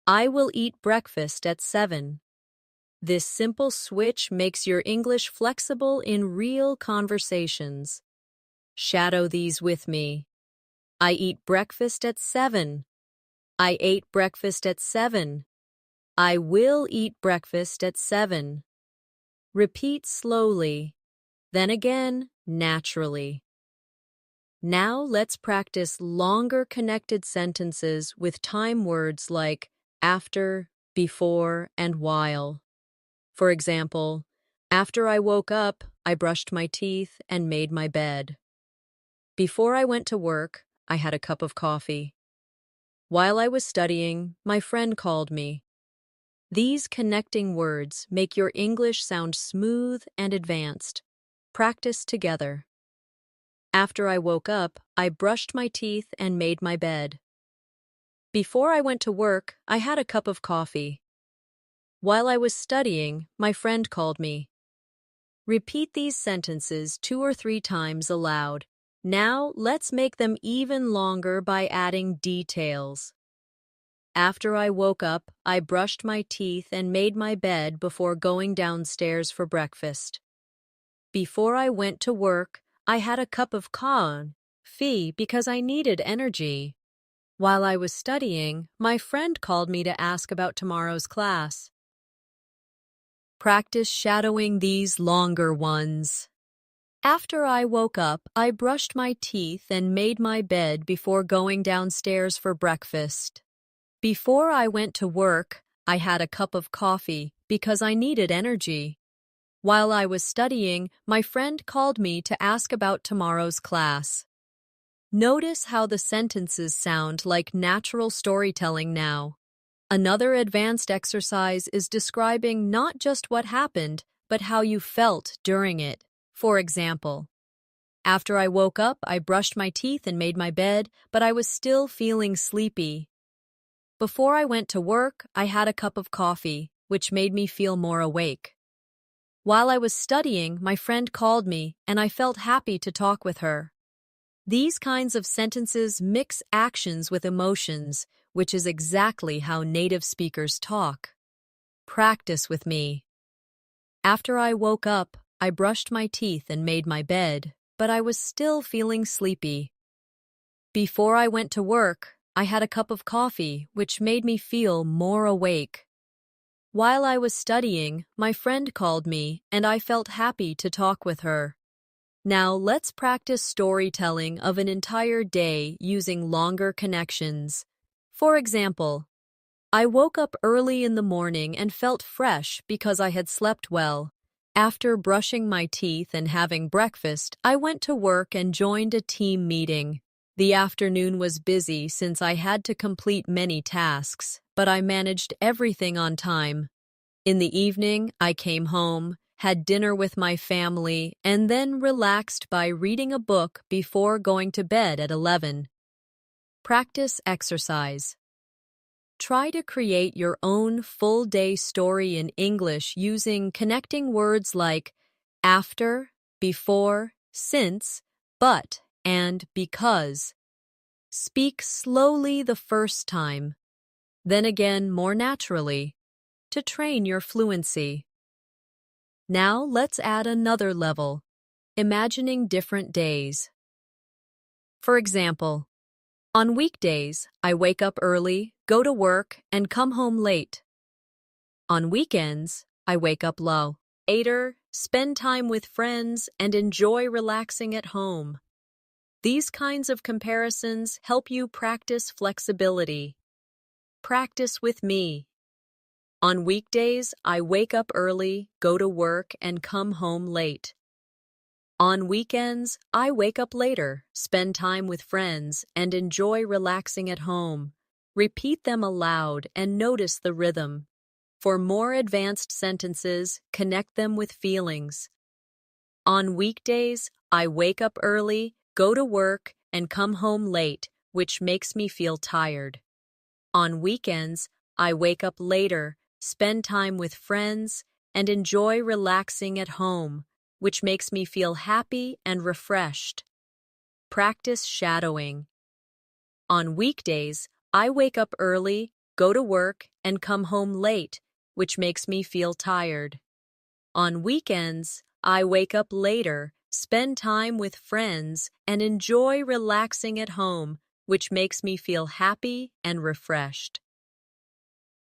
I will eat breakfast at 7. This simple switch makes your English flexible in real conversations. Shadow these with me. I eat breakfast at 7. I ate breakfast at 7. I will eat breakfast at 7. Repeat slowly, then again naturally. Now let's practice longer connected sentences with time words like after, before, and while. For example, after I woke up, I brushed my teeth and made my bed. Before I went to work, I had a cup of coffee. While I was studying, my friend called me. These connecting words make your English sound smooth and advanced. Practice together. After I woke up, I brushed my teeth and made my bed. Before I went to work, I had a cup of coffee. While I was studying, my friend called me. Repeat these sentences 2 or 3 times aloud. Now, let's make them even longer by adding details. After I woke up, I brushed my teeth and made my bed before going downstairs for breakfast. Before I went to work, I had a cup of coffee because I needed energy. While I was studying, my friend called me to ask about tomorrow's class. Practice shadowing these longer ones. After I woke up, I brushed my teeth and made my bed before going downstairs for breakfast. Before I went to work, I had a cup of coffee because I needed energy. While I was studying, my friend called me to ask about tomorrow's class. Notice how the sentences sound like natural storytelling now. Another advanced exercise is describing not just what happened, but how you felt during it. For example, after I woke up, I brushed my teeth and made my bed, but I was still feeling sleepy. Before I went to work, I had a cup of coffee, which made me feel more awake. While I was studying, my friend called me, and I felt happy to talk with her. These kinds of sentences mix actions with emotions, which is exactly how native speakers talk. Practice with me. After I woke up, I brushed my teeth and made my bed, but I was still feeling sleepy. Before I went to work, I had a cup of coffee, which made me feel more awake. While I was studying, my friend called me, and I felt happy to talk with her. Now let's practice storytelling of an entire day using longer connections. For example, I woke up early in the morning and felt fresh because I had slept well. After brushing my teeth and having breakfast, I went to work and joined a team meeting. The afternoon was busy since I had to complete many tasks, but I managed everything on time. In the evening, I came home, had dinner with my family, and then relaxed by reading a book before going to bed at 11. Practice exercise. Try to create your own full-day story in English using connecting words like after, before, since, but, and because. Speak slowly the first time, then again more naturally, to train your fluency. Now let's add another level, imagining different days. For example, on weekdays, I wake up early, go to work, and come home late. On weekends, I wake up later, spend time with friends, and enjoy relaxing at home. These kinds of comparisons help you practice flexibility. Practice with me. On weekdays, I wake up early, go to work, and come home late. On weekends, I wake up later, spend time with friends, and enjoy relaxing at home. Repeat them aloud and notice the rhythm. For more advanced sentences, connect them with feelings. On weekdays, I wake up early, go to work, and come home late, which makes me feel tired. On weekends, I wake up later, spend time with friends, and enjoy relaxing at home, which makes me feel happy and refreshed. Practice shadowing. On weekdays, I wake up early, go to work, and come home late, which makes me feel tired. On weekends, I wake up later, spend time with friends, and enjoy relaxing at home, which makes me feel happy and refreshed.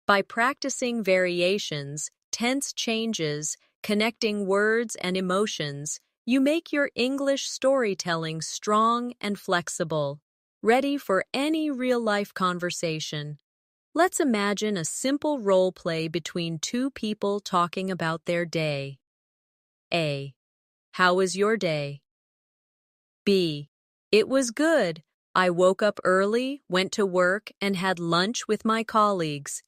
By practicing variations, tense changes, connecting words and emotions, you make your English storytelling strong and flexible, ready for any real-life conversation. Let's imagine a simple role play between two people talking about their day. A. How was your day? B. It was good. I woke up early, went to work, and had lunch with my colleagues.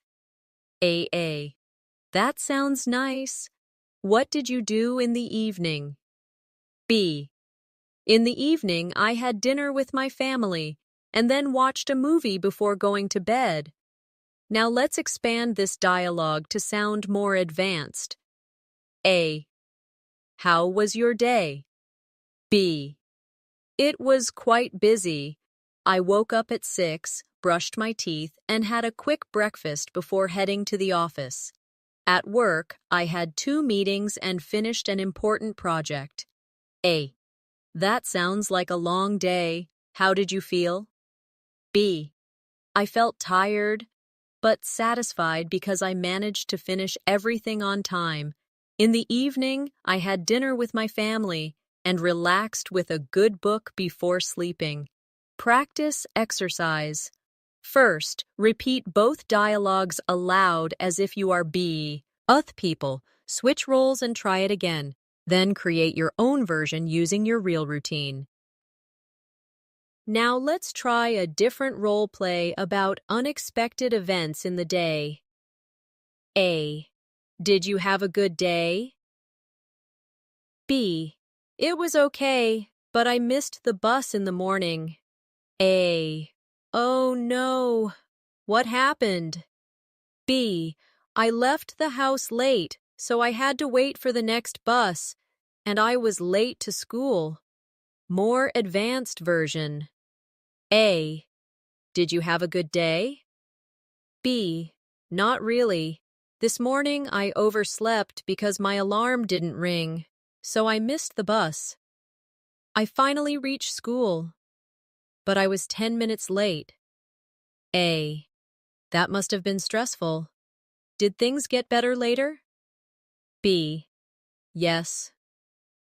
A. That sounds nice. What did you do in the evening? B. In the evening, I had dinner with my family and then watched a movie before going to bed. Now let's expand this dialogue to sound more advanced. A. How was your day? B. It was quite busy. I woke up at 6, brushed my teeth, and had a quick breakfast before heading to the office. At work, I had 2 meetings and finished an important project. A. That sounds like a long day. How did you feel? B. I felt tired, but satisfied because I managed to finish everything on time. In the evening, I had dinner with my family and relaxed with a good book before sleeping. Practice exercise. First, repeat both dialogues aloud as if you are B. Other people. Switch roles and try it again. Then create your own version using your real routine. Now let's try a different role play about unexpected events in the day. A. Did you have a good day? B. It was okay, but I missed the bus in the morning. A. Oh no. What happened? B. I left the house late, so I had to wait for the next bus, and I was late to school. More advanced version. A. Did you have a good day? B. Not really. This morning I overslept because my alarm didn't ring, so I missed the bus. I finally reached school, but I was 10 minutes late. A. That must have been stressful. Did things get better later? B. Yes.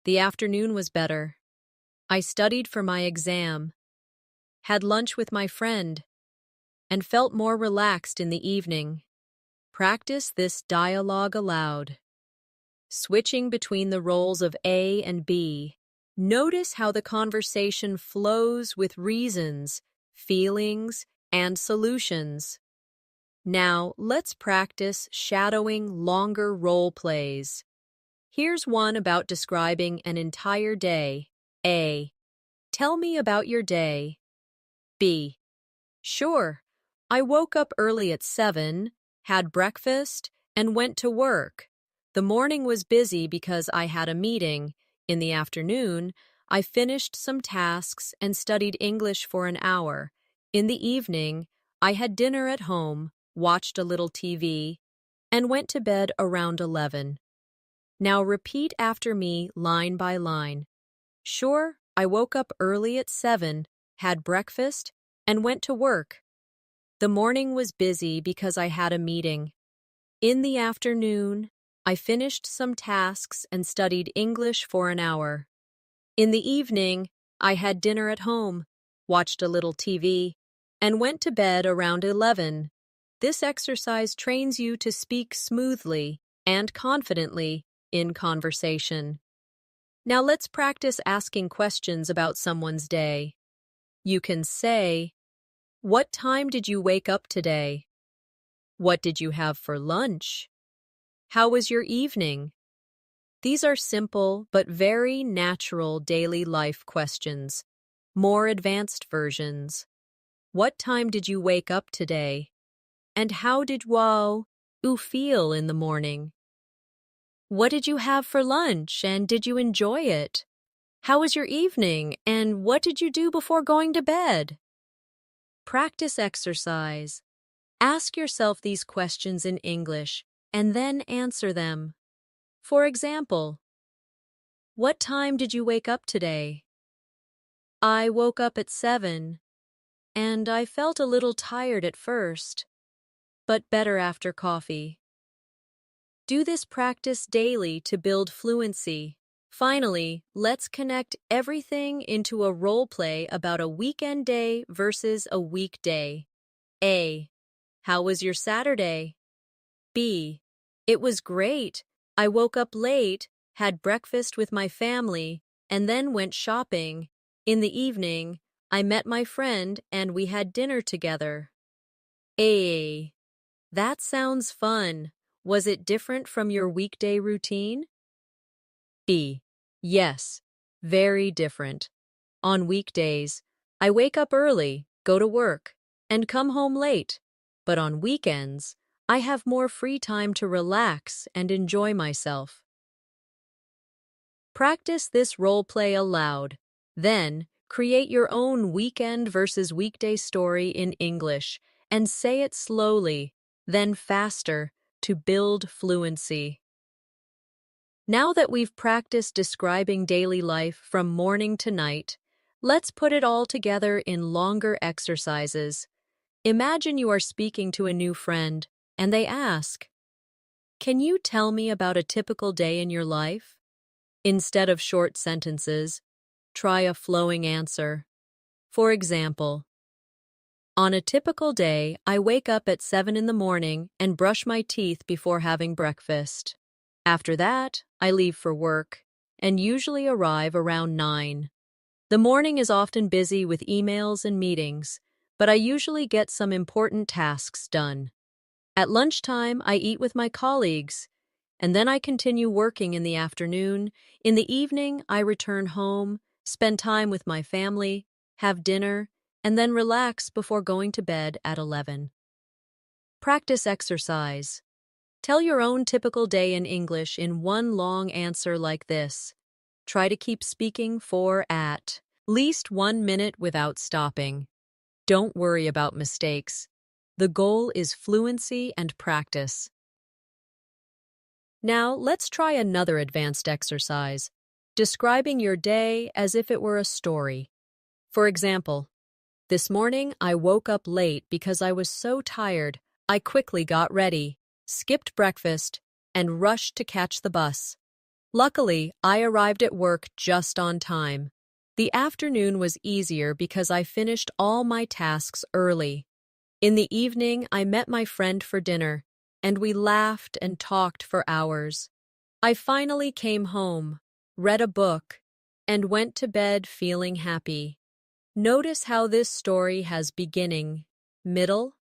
The afternoon was better. I studied for my exam, had lunch with my friend, and felt more relaxed in the evening. Practice this dialogue aloud. Switching between the roles of A and B, notice how the conversation flows with reasons, feelings, and solutions. Now, let's practice shadowing longer role plays. Here's one about describing an entire day. A. Tell me about your day. B. Sure. I woke up early at 7, had breakfast, and went to work. The morning was busy because I had a meeting. In the afternoon, I finished some tasks and studied English for an hour. In the evening, I had dinner at home, watched a little TV, and went to bed around 11. Now repeat after me line by line. Sure, I woke up early at 7, had breakfast, and went to work. The morning was busy because I had a meeting. In the afternoon, I finished some tasks and studied English for an hour. In the evening, I had dinner at home, watched a little TV, and went to bed around 11. This exercise trains you to speak smoothly and confidently in conversation. Now let's practice asking questions about someone's day. You can say, "What time did you wake up today? What did you have for lunch? How was your evening?" These are simple but very natural daily life questions. More advanced versions. What time did you wake up today? And how did you feel in the morning? What did you have for lunch and did you enjoy it? How was your evening and what did you do before going to bed? Practice exercise. Ask yourself these questions in English and then answer them. For example, what time did you wake up today? I woke up at 7, and I felt a little tired at first, but better after coffee. Do this practice daily to build fluency. Finally, let's connect everything into a role play about a weekend day versus a weekday. A. How was your Saturday? B. It was great. I woke up late, had breakfast with my family, and then went shopping. In the evening, I met my friend and we had dinner together. A. That sounds fun. Was it different from your weekday routine? B. Yes, very different. On weekdays, I wake up early, go to work, and come home late. But on weekends, I have more free time to relax and enjoy myself. Practice this role play aloud. Then, create your own weekend versus weekday story in English and say it slowly, then faster, to build fluency. Now that we've practiced describing daily life from morning to night, let's put it all together in longer exercises. Imagine you are speaking to a new friend, and they ask, "Can you tell me about a typical day in your life?" Instead of short sentences, try a flowing answer. For example, on a typical day, I wake up at 7 in the morning and brush my teeth before having breakfast. After that, I leave for work and usually arrive around 9. The morning is often busy with emails and meetings, but I usually get some important tasks done. At lunchtime, I eat with my colleagues, and then I continue working in the afternoon. In the evening, I return home, spend time with my family, have dinner, and then relax before going to bed at 11. Practice exercise. Tell your own typical day in English in one long answer like this. Try to keep speaking for at least 1 minute without stopping. Don't worry about mistakes. The goal is fluency and practice. Now, let's try another advanced exercise, describing your day as if it were a story. For example, this morning I woke up late because I was so tired. I quickly got ready, skipped breakfast, and rushed to catch the bus. Luckily, I arrived at work just on time. The afternoon was easier because I finished all my tasks early. In the evening, I met my friend for dinner, and we laughed and talked for hours. I finally came home, read a book, and went to bed feeling happy. Notice how this story has beginning, middle,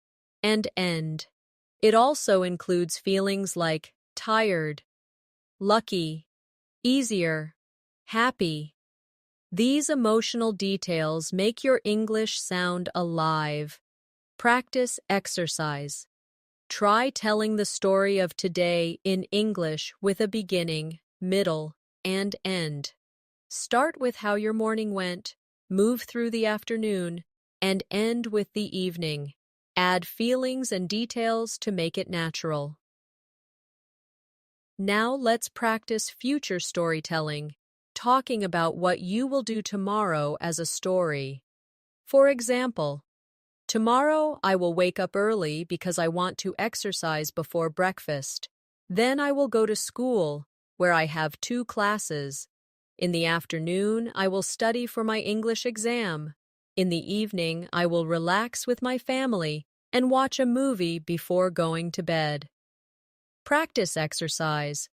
and end. It also includes feelings like tired, lucky, easier, happy. These emotional details make your English sound alive. Practice exercise. Try telling the story of today in English with a beginning, middle, and end. Start with how your morning went, move through the afternoon, and end with the evening. Add feelings and details to make it natural. Now let's practice future storytelling, talking about what you will do tomorrow as a story. For example, tomorrow I will wake up early because I want to exercise before breakfast. Then I will go to school, where I have 2 classes. In the afternoon, I will study for my English exam. In the evening, I will relax with my family and watch a movie before going to bed. Practice exercise.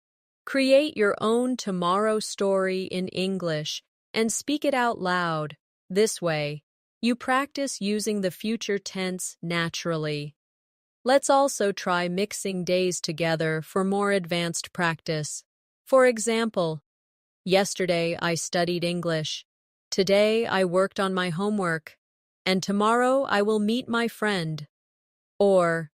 Create your own tomorrow story in English and speak it out loud. This way, you practice using the future tense naturally. Let's also try mixing days together for more advanced practice. For example, yesterday I studied English. Today I worked on my homework. And tomorrow I will meet my friend. Or,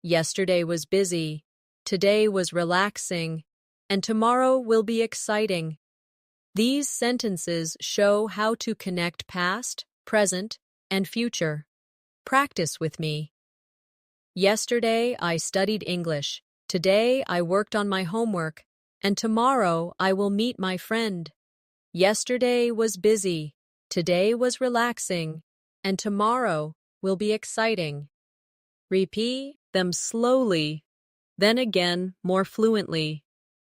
yesterday was busy. Today was relaxing. And tomorrow will be exciting. These sentences show how to connect past, present, and future. Practice with me. Yesterday I studied English. Today I worked on my homework. And tomorrow I will meet my friend. Yesterday was busy. Today was relaxing. And tomorrow will be exciting. Repeat them slowly, then again more fluently.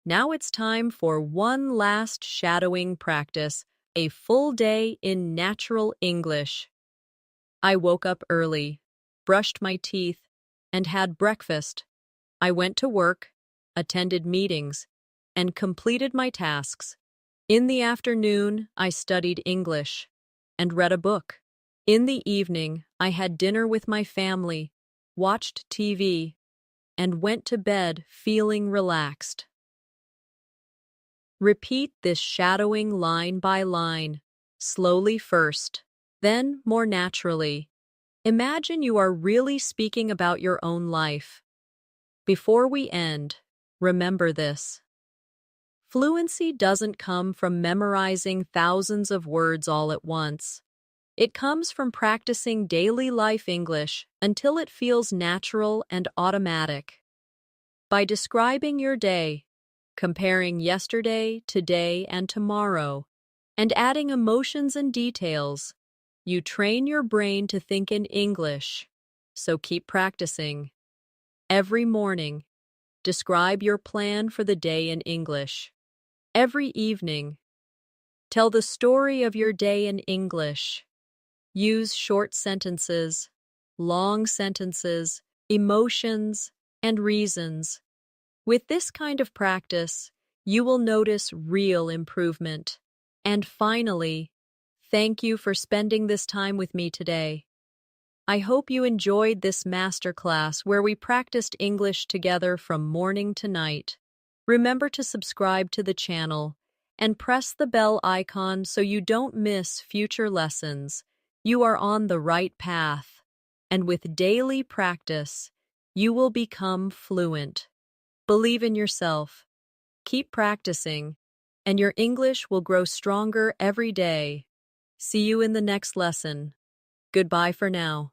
Now it's time for one last shadowing practice, a full day in natural English. I woke up early, brushed my teeth, and had breakfast. I went to work, attended meetings, and completed my tasks. In the afternoon, I studied English and read a book. In the evening, I had dinner with my family, watched TV, and went to bed feeling relaxed. Repeat this shadowing line by line, slowly first, then more naturally. Imagine you are really speaking about your own life. Before we end, remember this. Fluency doesn't come from memorizing thousands of words all at once. It comes from practicing daily life English until it feels natural and automatic. By describing your day, comparing yesterday, today, and tomorrow, and adding emotions and details, you train your brain to think in English. So keep practicing. Every morning, describe your plan for the day in English. Every evening, tell the story of your day in English. Use short sentences, long sentences, emotions, and reasons. With this kind of practice, you will notice real improvement. And finally, thank you for spending this time with me today. I hope you enjoyed this masterclass where we practiced English together from morning to night. Remember to subscribe to the channel and press the bell icon so you don't miss future lessons. You are on the right path, and with daily practice, you will become fluent. Believe in yourself, keep practicing, and your English will grow stronger every day. See you in the next lesson. Goodbye for now.